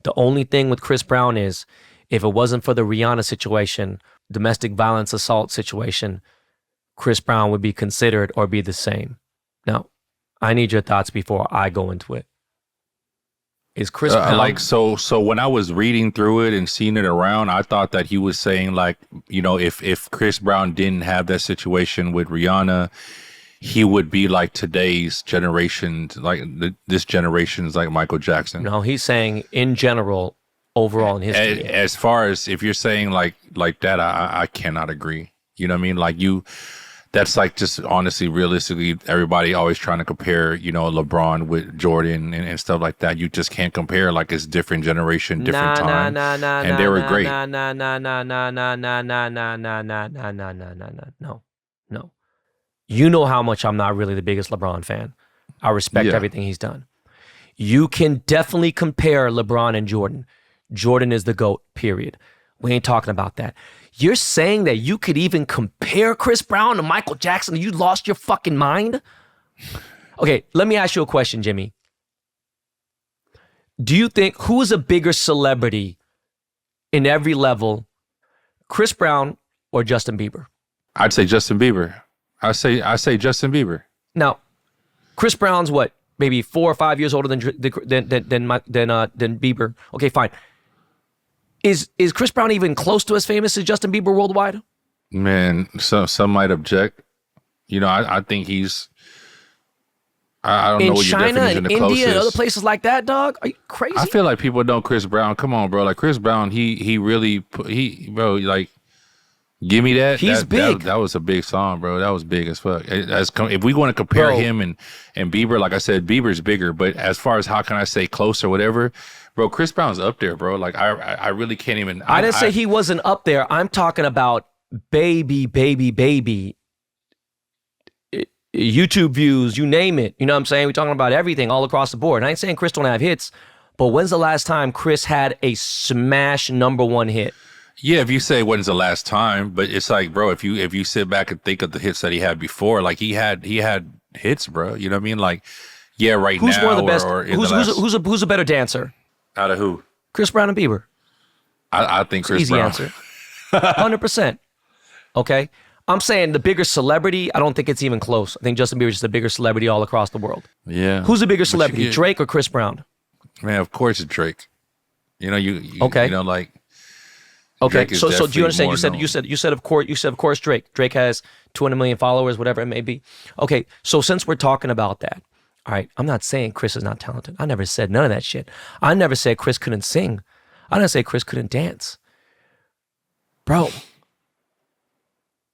The only thing with Chris Brown is, if it wasn't for the Rihanna situation, domestic violence assault situation, Chris Brown would be considered or be the same. Now, I need your thoughts before I go into it. Is Chris Brown so when I was reading through it and seeing it around, I thought that he was saying, like, if Chris Brown didn't have that situation with Rihanna, he would be like today's generation, like this generation's like Michael Jackson. No, he's saying in general, overall in history. As far as if you're saying like that, I cannot agree. You know what I mean? Like that's like just honestly, realistically, everybody always trying to compare, LeBron with Jordan and stuff like that. You just can't compare. Like, it's different generation, different time. And they were great. No. You know how much I'm not really the biggest LeBron fan. I respect everything he's done. You can definitely compare LeBron and Jordan. Jordan is the GOAT, period. We ain't talking about that. You're saying that you could even compare Chris Brown to Michael Jackson? You lost your fucking mind? Okay, let me ask you a question, Jimmy. Do you think, who is a bigger celebrity in every level, Chris Brown or Justin Bieber? I'd say Justin Bieber. I say Justin Bieber. Now, Chris Brown's what? Maybe 4 or 5 years older than Bieber. Okay, fine. Is Chris Brown even close to as famous as Justin Bieber worldwide? Man, some might object. I think he's. I don't know what your definition of close is. In China, India, and other places like that, dog. Are you crazy? I feel like people know Chris Brown. Come on, bro. Like, Chris Brown, he really like. Give me that. He's big. That was a big song, bro. That was big as fuck. If we want to compare him and Bieber, like I said, Bieber's bigger. But as far as how can I say close or whatever, bro, Chris Brown's up there, bro. Like, I really can't even. I didn't say he wasn't up there. I'm talking about baby. YouTube views, you name it. You know what I'm saying? We're talking about everything all across the board. And I ain't saying Chris don't have hits, but when's the last time Chris had a smash #1 hit? Yeah, if you say when's the last time, but it's like, bro, if you sit back and think of the hits that he had before, like he had hits, bro. You know what I mean? Like, yeah, right now. Who's one of the best? Who's a better dancer? Out of who? Chris Brown and Bieber. I think Chris Brown. Easy answer. 100%. Okay. I'm saying the bigger celebrity, I don't think it's even close. I think Justin Bieber is just a bigger celebrity all across the world. Yeah. Who's a bigger celebrity, Drake or Chris Brown? Man, of course it's Drake. You know, you okay. You know, like. Okay, so do you understand? You said of course Drake. Drake has 200 million followers, whatever it may be. Okay, so since we're talking about that, all right, I'm not saying Chris is not talented. I never said none of that shit. I never said Chris couldn't sing. I didn't say Chris couldn't dance. Bro,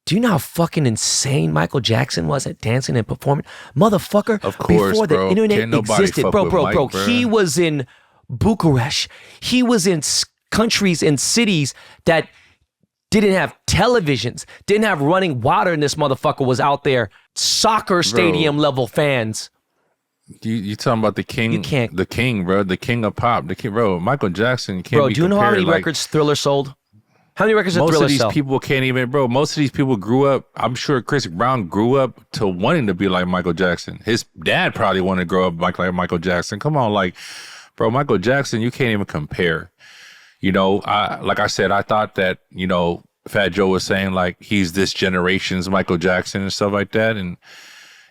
do you know how fucking insane Michael Jackson was at dancing and performing? Motherfucker, of course, before bro. the internet existed, bro. He was in Bucharest. He was in countries and cities that didn't have televisions, didn't have running water, and this motherfucker was out there. Soccer stadium level fans. You talking about the king? You can't. The king, bro. The king of pop. The king, bro. Michael Jackson can't. Bro, do you know how many records Thriller sold? How many records did Thriller sell? Most of these people can't even, bro. Most of these people grew up. I'm sure Chris Brown grew up to wanting to be like Michael Jackson. His dad probably wanted to grow up like Michael Jackson. Come on, like, bro, Michael Jackson, you can't even compare. You know, like I said, I thought that, you know, Fat Joe was saying like he's this generation's Michael Jackson and stuff like that. And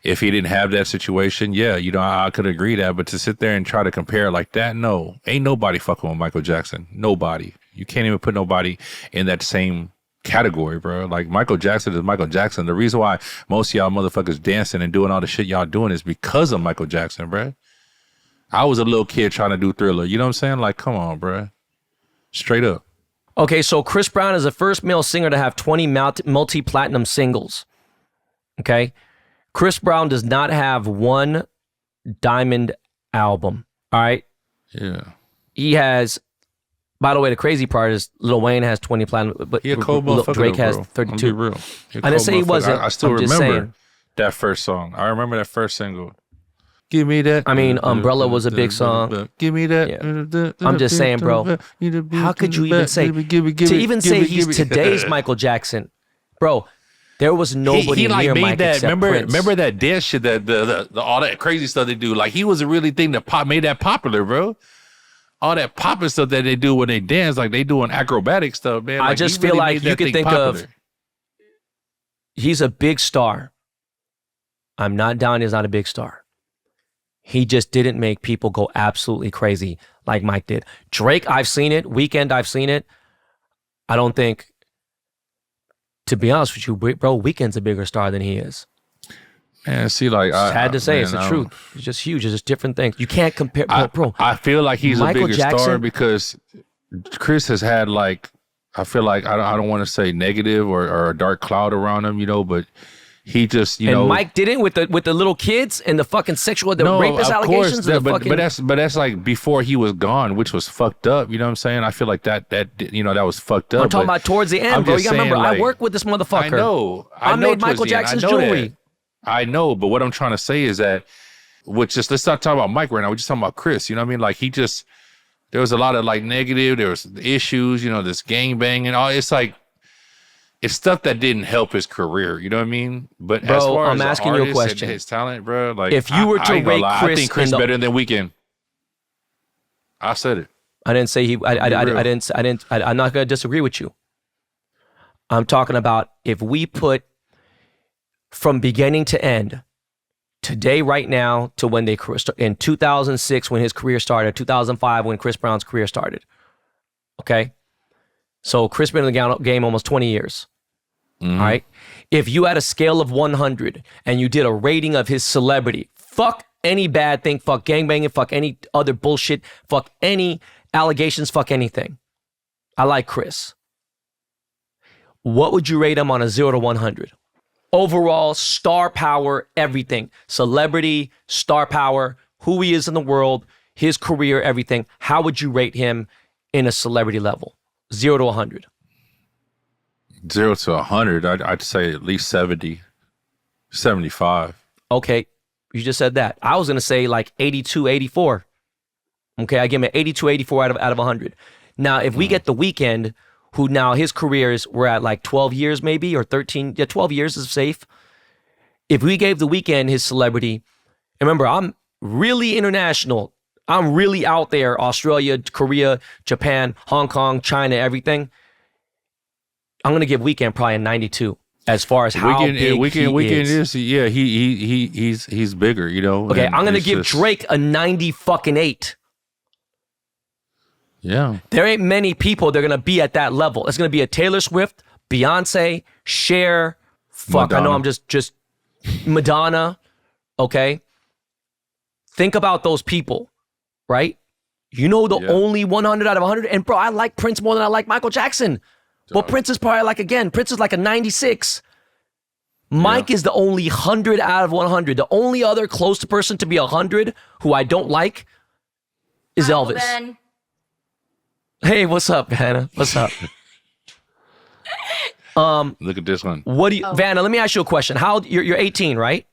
if he didn't have that situation, yeah, you know, I could agree that. But to sit there and try to compare like that, no, ain't nobody fucking with Michael Jackson. Nobody. You can't even put nobody in that same category, bro. Like Michael Jackson is Michael Jackson. The reason why most of y'all motherfuckers dancing and doing all the shit y'all doing is because of Michael Jackson, bro. I was a little kid trying to do Thriller. You know what I'm saying? Like, come on, bro. Straight up. Okay, so Chris Brown is the first male singer to have 20 multi-platinum singles. Okay? Chris Brown does not have one diamond album. All right? Yeah. He has, by the way, the crazy part is Lil Wayne has 20 platinum, but he a cold motherfucker, Drake though, has bro. 32. I'm be real. I didn't say he wasn't. I still remember that first song. I remember that first single. Give me that. I mean, Umbrella was a big song. Give me that. Yeah. I'm just saying, bro. How could you even say to even say he's today's Michael Jackson, bro? There was nobody near Mike except Prince. Remember that dance shit, that the all that crazy stuff they do. Like he was a really thing that made that popular, bro. All that popping stuff that they do when they dance, like they doing acrobatic stuff, man. Like, I just feel like you could think of. He's a big star. I'm not down. He's not a big star. He just didn't make people go absolutely crazy like Mike did. Drake, I've seen it. Weeknd, I've seen it. I don't think, to be honest with you, bro, Weeknd's a bigger star than he is. Man, see, like, I had to say, it's the truth. It's just huge. It's just different things. You can't compare, bro. I feel like he's Michael a bigger Jackson, star because Chris has had like, I feel like, I don't want to say negative or a dark cloud around him, you know, but he just, you know. And Mike didn't with the little kids and the fucking sexual, rapist allegations. But that's like before he was gone, which was fucked up. You know what I'm saying? I feel like that you know, that was fucked up. I'm talking about towards the end, bro. You gotta remember, like, I worked with this motherfucker. I know. I made Michael Jackson's jewelry. I know, but what I'm trying to say is that, let's not talk about Mike right now. We're just talking about Chris. You know what I mean? Like there was a lot of like negative. There was issues. You know, this gangbang and all. It's like. It's stuff that didn't help his career, you know what I mean? But bro, as far I'm as asking you a question. His talent, bro, like if you were to rate Chris, I think Chris better than Weeknd. I said it. I didn't say he. I'm not gonna disagree with you. I'm talking about if we put from beginning to end, today, right now, to when they in 2006 when his career started, 2005 when Chris Brown's career started. Okay. So Chris been in the game almost 20 years. Mm-hmm. All right. If you had a scale of 100 and you did a rating of his celebrity, fuck any bad thing, fuck gangbanging, fuck any other bullshit, fuck any allegations, fuck anything. I like Chris. What would you rate him on a 0 to 100? Overall, star power, everything. Celebrity, star power, who he is in the world, his career, everything. How would you rate him in a celebrity level? 0 to 100. 0 to 100, I'd say at least 70, 75. Okay, you just said that. I was going to say like 82, 84. Okay, I give him an 82, 84 out of 100. Now, if we get The Weeknd, who now his careers were at like 12 years maybe, or 13, 12 years is safe. If we gave The Weeknd his celebrity, and remember, I'm really international. I'm really out there, Australia, Korea, Japan, Hong Kong, China, everything. I'm going to give Weeknd probably a 92. as far as how big he is. Yeah, he's bigger, you know. Okay, I'm gonna give Drake a 90-fucking-8. Yeah. There ain't many people that are gonna be at that level. It's gonna be a Taylor Swift, Beyonce, Cher, fuck, Madonna. I know I'm just Madonna, okay? Think about those people, right? You know the only 100 out of 100, and bro, I like Prince more than I like Michael Jackson. But Prince is probably Prince is like a 96. Mike is the only 100 out of 100. The only other close person to be 100 who I don't like is Elvis. Ben. Hey, what's up, Vanna? What's up? Look at this one. What do you, Vanna? Let me ask you a question. How old? You're 18, right?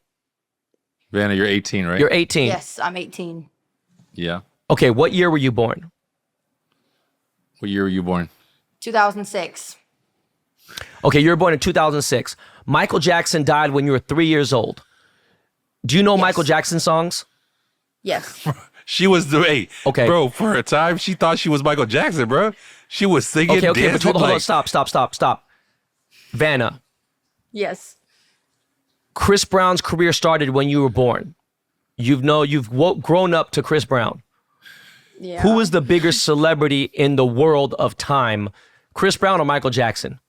Vanna, you're 18, right? You're 18. Yes, I'm 18. Yeah. Okay, what year were you born? What year were you born? 2006. Okay, you were born in 2006. Michael Jackson died when you were 3 years old. Do you know Michael Jackson songs? Yes. She was okay. Bro, for a time, she thought she was Michael Jackson, bro. She was singing, Okay, but hold on, stop. Vanna. Yes. Chris Brown's career started when you were born. You've grown up to Chris Brown. Yeah. Who is the bigger celebrity in the world of time? Chris Brown or Michael Jackson?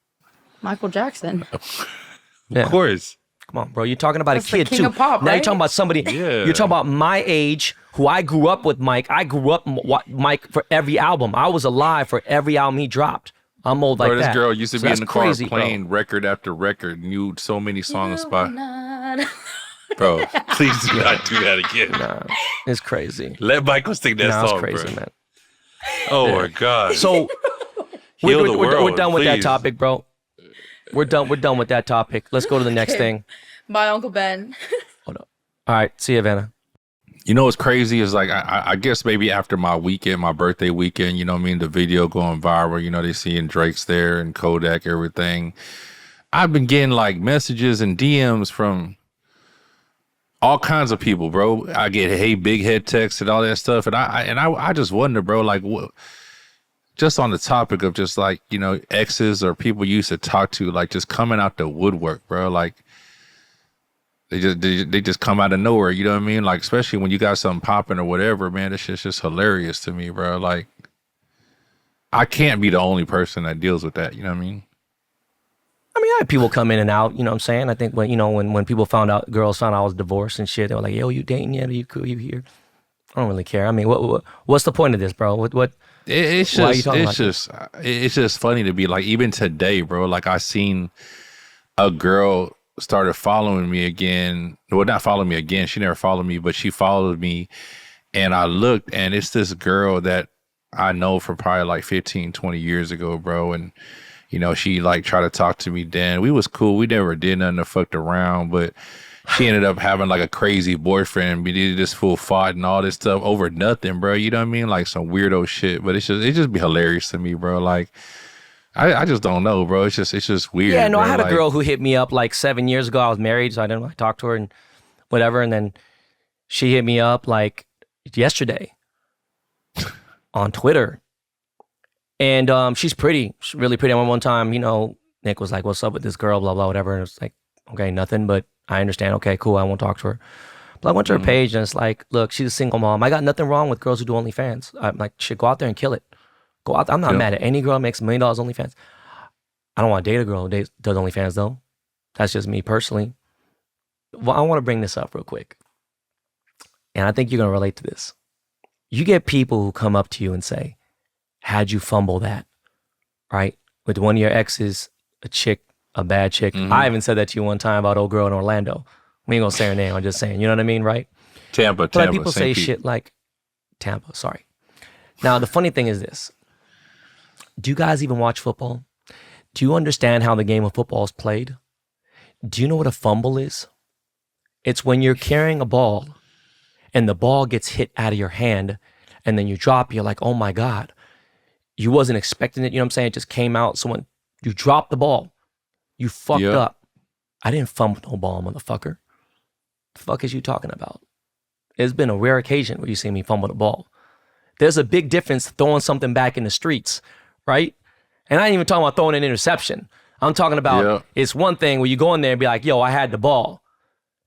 Michael Jackson. Of course. Come on, bro. You're talking about That's a kid the king too. of pop, Now right? you're talking about somebody. Yeah. You're talking about my age, who I grew up with Mike. I grew up Mike for every album. I was alive for every album he dropped. I'm old like bro, that. This girl used to be in the car playing bro. record after record, knew so many songs by. Bro, please do not do that again. Nah, it's crazy. Let Michael sing that song, it's crazy, bro. man. Oh my God. So we're done with that topic, bro. We're done with that topic. Let's go to the next thing. Bye, Uncle Ben. Hold up. All right, see you, Vanna. You know what's crazy is like I guess maybe after my birthday weekend, you know what I mean, the video going viral, you know, they seeing Drake's there and Kodak, everything. I've been getting like messages and DMs from all kinds of people, bro. I get hey big head texts and all that stuff, and I just wonder, bro, like what, just on the topic of just like, you know, exes or people you used to talk to, like just coming out the woodwork, bro, like. They just come out of nowhere, you know what I mean? Like, especially when you got something popping or whatever, man, this shit's just hilarious to me, bro. Like, I can't be the only person that deals with that, you know what I mean? I mean, I had people come in and out, you know what I'm saying? I think when people girls found out I was divorced and shit, they were like, yo, you dating yet? Are you cool? You here? I don't really care. I mean, what's the point of this, bro? It's just funny to be like, even today, bro, like I seen a girl started following me again. Well, not following me again. She never followed me, but she followed me. And I looked, and it's this girl that I know from probably like 15, 20 years ago, bro. And, you know, she like tried to talk to me then. We was cool. We never did nothing or fucked around, but she ended up having like a crazy boyfriend. We did this full fought and all this stuff over nothing, bro. You know what I mean? Like some weirdo shit. But it just be hilarious to me, bro. Like, I just don't know, bro. It's just weird. Yeah, no, bro. I had a girl who hit me up like 7 years ago. I was married, so I didn't want to talk to her and whatever. And then she hit me up like yesterday on Twitter. And she's pretty. She's really pretty. One time, you know, Nick was like, what's up with this girl, blah, blah, whatever. And it's like, okay, nothing, but I understand. Okay, cool. I won't talk to her. But I went to her page and it's like, look, she's a single mom. I got nothing wrong with girls who do OnlyFans. I'm like, shit, go out there and kill it. Go out. I'm not mad at any girl that makes $1 million OnlyFans. I don't want to date a girl who does OnlyFans though. That's just me personally. Well, I want to bring this up real quick. And I think you're going to relate to this. You get people who come up to you and say, how'd you fumble that? Right? With one of your exes, a bad chick. I even said that to you one time about old girl in Orlando. We ain't going to say her name. I'm just saying, you know what I mean? Right? Tampa. But people say shit like Tampa. Sorry. Now, the funny thing is this. Do you guys even watch football? Do you understand how the game of football is played? Do you know what a fumble is? It's when you're carrying a ball and the ball gets hit out of your hand and then you drop, you're like, oh my God. You wasn't expecting it, you know what I'm saying? It just came out. So when you dropped the ball, you fucked up. I didn't fumble no ball, motherfucker. The fuck is you talking about? It's been a rare occasion where you see me fumble the ball. There's a big difference throwing something back in the streets, right? And I ain't even talking about throwing an interception. I'm talking about it's one thing where you go in there and be like, yo, I had the ball.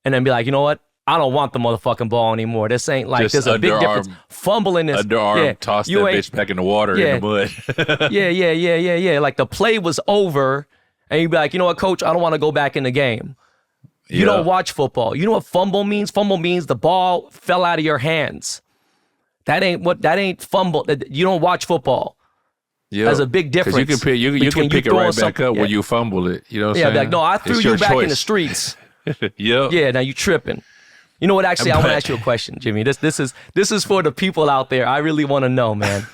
And then be like, you know what? I don't want the motherfucking ball anymore. This ain't like, Just there's a big difference. Fumbling this. Underarm, toss that bitch back in the water in the mud. Yeah. Like the play was over and you'd be like, you know what, coach? I don't want to go back in the game. You don't watch football. You know what fumble means? Fumble means the ball fell out of your hands. That ain't fumble. You don't watch football. Yeah, there's a big difference. You can pick it right back up when you fumble it. You know what I'm saying? Like, no, I threw you back in the streets. Yeah, now you tripping. You know what? Actually, I want to ask you a question, Jimmy. This is for the people out there. I really want to know, man.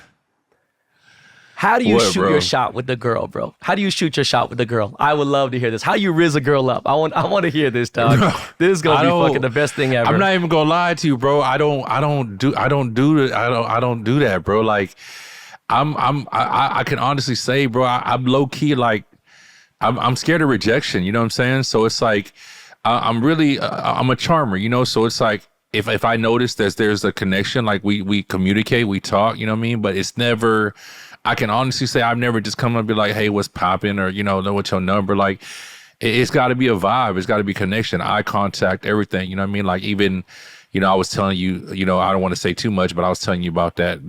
How do you shoot your shot with the girl, bro? How do you shoot your shot with the girl? I would love to hear this. How you riz a girl up? I want to hear this, dog. This is gonna be fucking the best thing ever. I'm not even gonna lie to you, bro. I don't do that, bro. Like, I can honestly say, bro, I'm low key like, I'm scared of rejection. You know what I'm saying? So it's like, I'm a charmer, you know? So it's like, if I notice that there's a connection, like we communicate, we talk, you know what I mean? But it's never, I can honestly say I've never just come up and be like, hey, what's popping? Or, you know what's your number? Like, it's got to be a vibe. It's got to be connection, eye contact, everything. You know what I mean? Like, even, you know, I was telling you, you know, I don't want to say too much, but I was telling you about that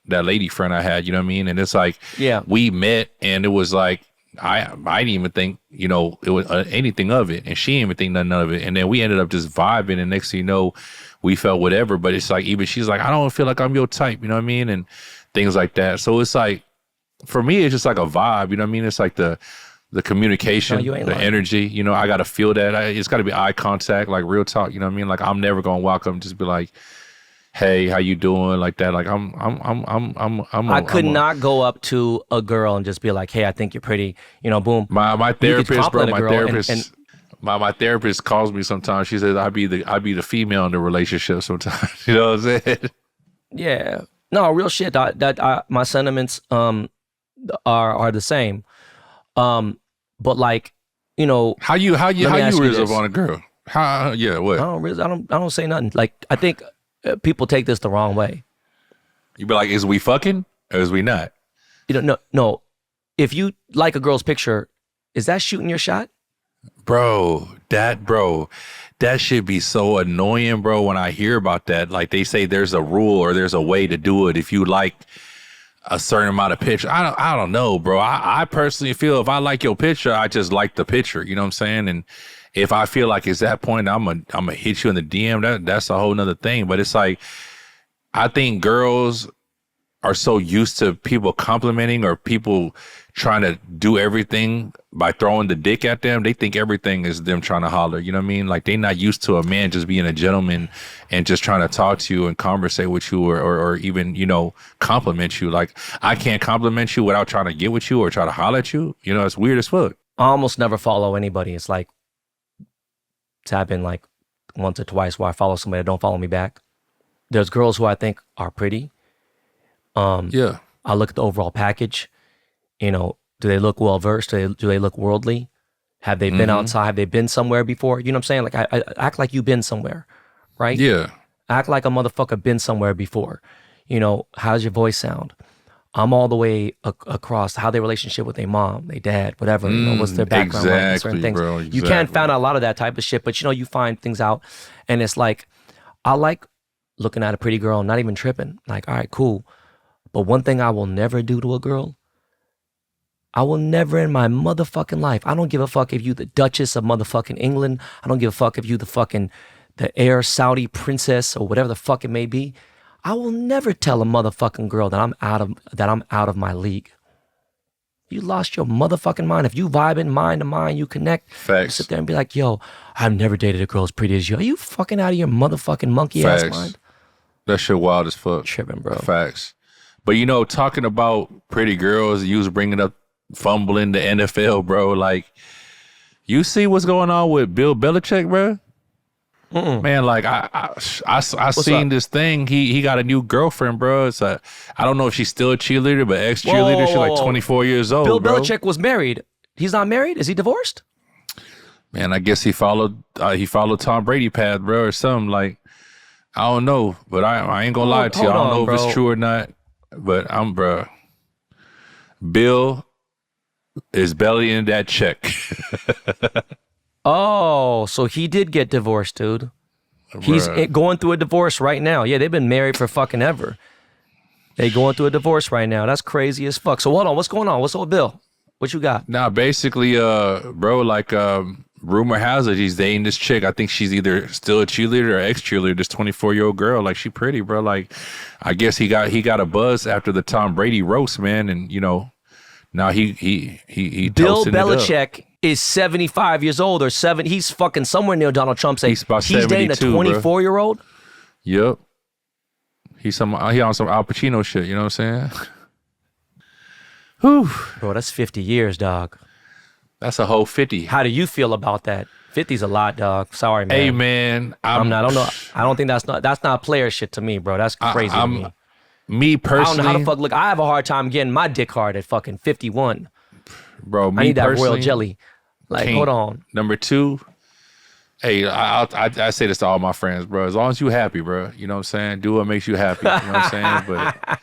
lady friend I had, you know what I mean? And it's like, we met and it was like, I didn't even think, you know, it was anything of it. And she didn't even think nothing of it. And then we ended up just vibing. And next thing you know, we felt whatever. But it's like, even she's like, I don't feel like I'm your type, you know what I mean? And things like that. So it's like, for me, it's just like a vibe, you know what I mean? It's like the communication, the energy, you know, I got to feel that. It's got to be eye contact, like real talk, you know what I mean? Like, I'm never going to walk up and just be like, hey, how you doing? Like that. Like, I could not go up to a girl and just be like, hey, I think you're pretty, you know, boom. My therapist, bro, my therapist calls me sometimes. She says, I be the female in the relationship sometimes. You know what I'm saying? Yeah. No, real shit. My sentiments, are the same. But like, you know, how you riz up on a girl? What? I don't say nothing. Like, I think people take this the wrong way. You be like, is we fucking or is we not? You know, no. If you like a girl's picture, is that shooting your shot? Bro, that should be so annoying, bro, when I hear about that. Like, they say there's a rule or there's a way to do it if you like a certain amount of picture. I don't know, bro. I personally feel if I like your picture, I just like the picture. You know what I'm saying? And if I feel like it's that point, I'm gonna hit you in the DM. That's a whole nother thing. But it's like, I think girls are so used to people complimenting or people trying to do everything by throwing the dick at them. They think everything is them trying to holler. You know what I mean? Like, they're not used to a man just being a gentleman and just trying to talk to you and conversate with you or even, you know, compliment you. Like, I can't compliment you without trying to get with you or try to holler at you. You know, it's weird as fuck. I almost never follow anybody. It's like, it's happened like once or twice where I follow somebody that don't follow me back. There's girls who I think are pretty. I look at the overall package. You know, do they look well versed? Do they look worldly? Have they been outside? Have they been somewhere before? You know what I'm saying? Like, I act like you've been somewhere, right? Yeah. Act like a motherfucker been somewhere before. You know, how's your voice sound? I'm all the way across how their relationship with their mom, their dad, whatever. You know, what's their background? Exactly, certain things. bro. Exactly. You can't find out a lot of that type of shit, but you know, you find things out, and it's like, I like looking at a pretty girl, not even tripping. Like, all right, cool. But one thing I will never do to a girl, I will never in my motherfucking life. I don't give a fuck if you the Duchess of motherfucking England. I don't give a fuck if you the Air Saudi princess or whatever the fuck it may be. I will never tell a motherfucking girl that I'm out of my league. You lost your motherfucking mind. If you vibing mind to mind, you connect. Facts. You sit there and be like, yo, I've never dated a girl as pretty as you. Are you fucking out of your motherfucking monkey ass mind? That shit wild as fuck. Tripping, bro. Facts. But, you know, talking about pretty girls, you was bringing up fumbling the NFL, bro. Like, you see what's going on with Bill Belichick, bro? Man, like, I seen this thing. He got a new girlfriend, bro. I don't know if she's still a cheerleader, but ex-cheerleader. She's like 24 years old, Bill bro. Belichick was married. He's not married? Is he divorced? Man, I guess he followed Tom Brady path, bro, or something. Like, I don't know, but I ain't gonna lie to you. I don't know if it's true or not. But bro. Bill Is Belly in that check? Oh, so he did get divorced, dude. He's Bruh. going through a divorce right now. Yeah, they've been married for fucking ever. They going through a divorce right now. That's crazy as fuck. So hold on, what's going on? What's up, Bill? What you got? Nah, basically, bro, like, rumor has it he's dating this chick. I think she's either still a cheerleader or ex-cheerleader. This 24-year-old girl, like, she pretty, bro. Like, I guess he got a buzz after the Tom Brady roast, man, and you know, now he Bill toasting it up. Belichick is 75 years old or seven. He's fucking somewhere near Donald Trump's age. He's about dating a 72, bro. 24-year-old. Yep. He on some Al Pacino shit. You know what I'm saying? Whew. Bro, that's 50 years, dog. That's a whole 50. How do you feel about that? 50's a lot, dog. Sorry, man. Hey, man, I don't know. I don't think that's not player shit to me, bro. That's crazy to me. Me I personally, don't know how the fuck. Look, I have a hard time getting my dick hard at fucking 51. bro. Me I need that personally, royal jelly. Like, can't. hold on. Number two, hey, I say this to all my friends, bro. As long as you happy, bro, you know what I'm saying? Do what makes you happy. You know what I'm saying? But,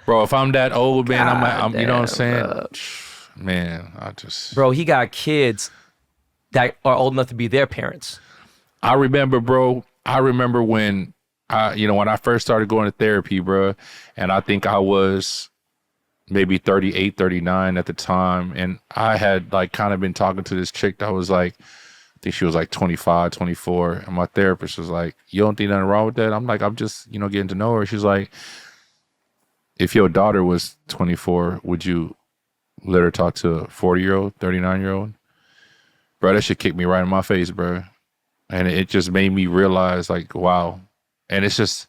bro, if I'm that old, man, I'm you know what I'm saying? Bro. Man, I just... Bro, he got kids that are old enough to be their parents. I remember, bro, when when I first started going to therapy, bro, and I think I was maybe 38, 39 at the time. And I had like kind of been talking to this chick that was like, I think she was like 25, 24. And my therapist was like, you don't think nothing wrong with that? I'm like, I'm just, getting to know her. She's like, if your daughter was 24, would you let her talk to a 40-year-old, 39-year-old? Bro, that shit kicked me right in my face, bro. And it just made me realize, like, wow. And it's just,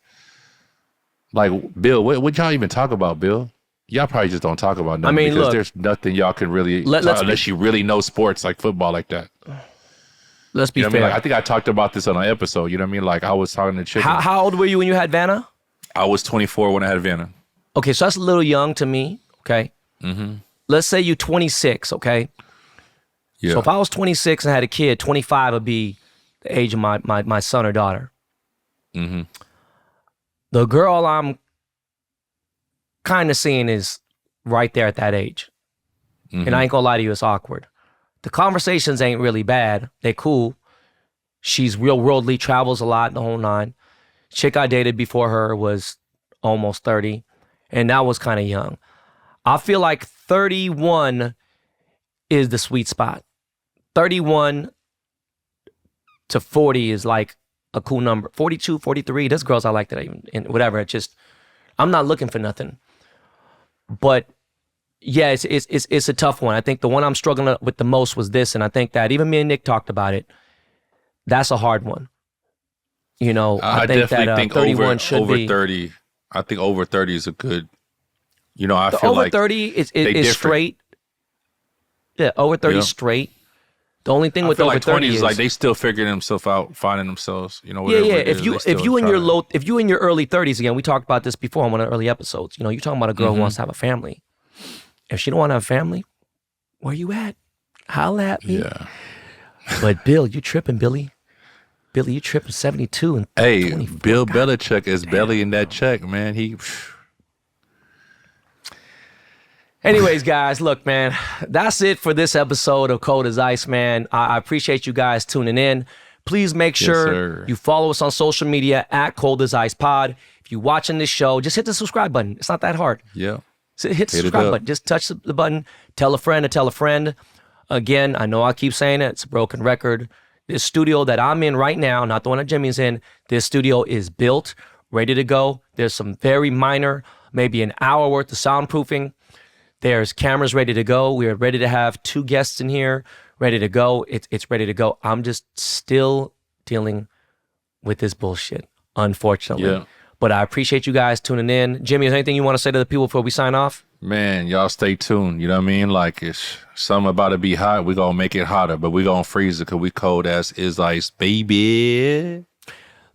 like, Bill, what y'all even talk about, Bill? Y'all probably just don't talk about nothing because look, there's nothing y'all can really talk, unless you really know sports like football like that. Let's be You know fair. what I mean? Like, I think I talked about this on an episode. You know what I mean? Like, I was talking to chicken. How old were you when you had Vanna? I was 24 when I had Vanna. Okay, so that's a little young to me, okay? Mm-hmm. Let's say you're 26, okay? Yeah. So if I was 26 and had a kid, 25 would be the age of my son or daughter. Mm-hmm. The girl I'm kind of seeing is right there at that age. Mm-hmm. And I ain't gonna lie to you, it's awkward. The conversations ain't really bad. They cool. She's real worldly, travels a lot, the whole nine. Chick I dated before her was almost 30, and that was kind of young. I feel like 31 is the sweet spot. 31 to 40 is like a cool number. 42, 43, there's girls I like that even, and whatever. It just, I'm not looking for nothing. But yeah, it's a tough one. I think the one I'm struggling with the most was this, and I think that even me and Nick talked about it. That's a hard one. You know, I think definitely that think 31 should over be 30. I think over 30 is a good. I feel over like 30 is different. straight. Yeah, over 30 is straight. The only thing I with feel over like 30 20 is is like they still figuring themselves out, finding themselves. yeah. Whatever it is, If you in your early 30s, again, we talked about this before on one of the early episodes. You're talking about a girl who wants to have a family. If she don't want to have a family, where you at? Holla at me. Yeah. But Bill, you tripping, Billy? Billy, you tripping 72 and Hey, 24. Bill God Belichick is belly in that check, man. Anyways, guys, look, man, that's it for this episode of Cold as Ice, man. I appreciate you guys tuning in. Please make sure sir. you follow us on social media at Cold as Ice Pod. If you're watching this show, just hit the subscribe button. It's not that hard. Yeah. So hit the Hit it subscribe up. button. Just touch the button. Tell a friend to tell a friend. Again, I know I keep saying it. It's a broken record. This studio that I'm in right now, not the one that Jimmy's in, this studio is built, ready to go. There's some very minor, maybe an hour worth of soundproofing. There's cameras ready to go. We are ready to have 2 guests in here, ready to go. It's ready to go. I'm just still dealing with this bullshit, unfortunately. Yeah. But I appreciate you guys tuning in. Jimmy, is there anything you want to say to the people before we sign off? Man, y'all stay tuned. You know what I mean? Like, it's something about to be hot. We're going to make it hotter, but we're going to freeze it because we cold as is ice, baby.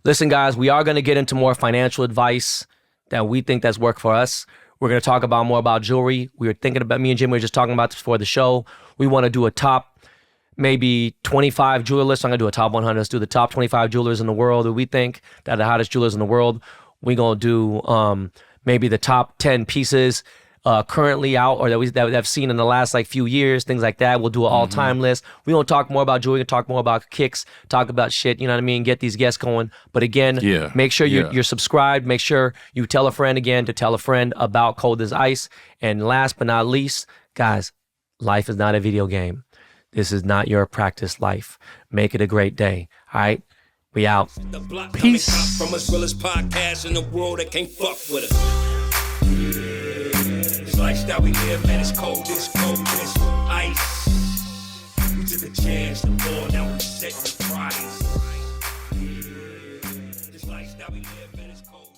Listen, guys, we are going to get into more financial advice that we think that's worked for us. We're going to talk about more about jewelry. We were thinking about, me and Jimmy were just talking about this before the show. We want to do a top maybe 25 jeweler list. I'm going to do a top 100. Let's do the top 25 jewelers in the world that we think that are the hottest jewelers in the world. We're going to do maybe the top 10 pieces currently out or that I've seen in the last like few years, things like that. We'll do an all-time list. We don't talk more about jewelry, talk more about kicks, talk about shit, you know what I mean? Get these guests going. But again, make sure you're subscribed. Make sure you tell a friend again to tell a friend about Cold as Ice. And last but not least, guys, life is not a video game. This is not your practice life. Make it a great day. All right? We out. Peace. From us realest podcast in the world that can't fuck with us. This lifestyle we live, man, it's cold as ice. We took a chance to fall, now we set the price. This lifestyle we live, man, it's cold.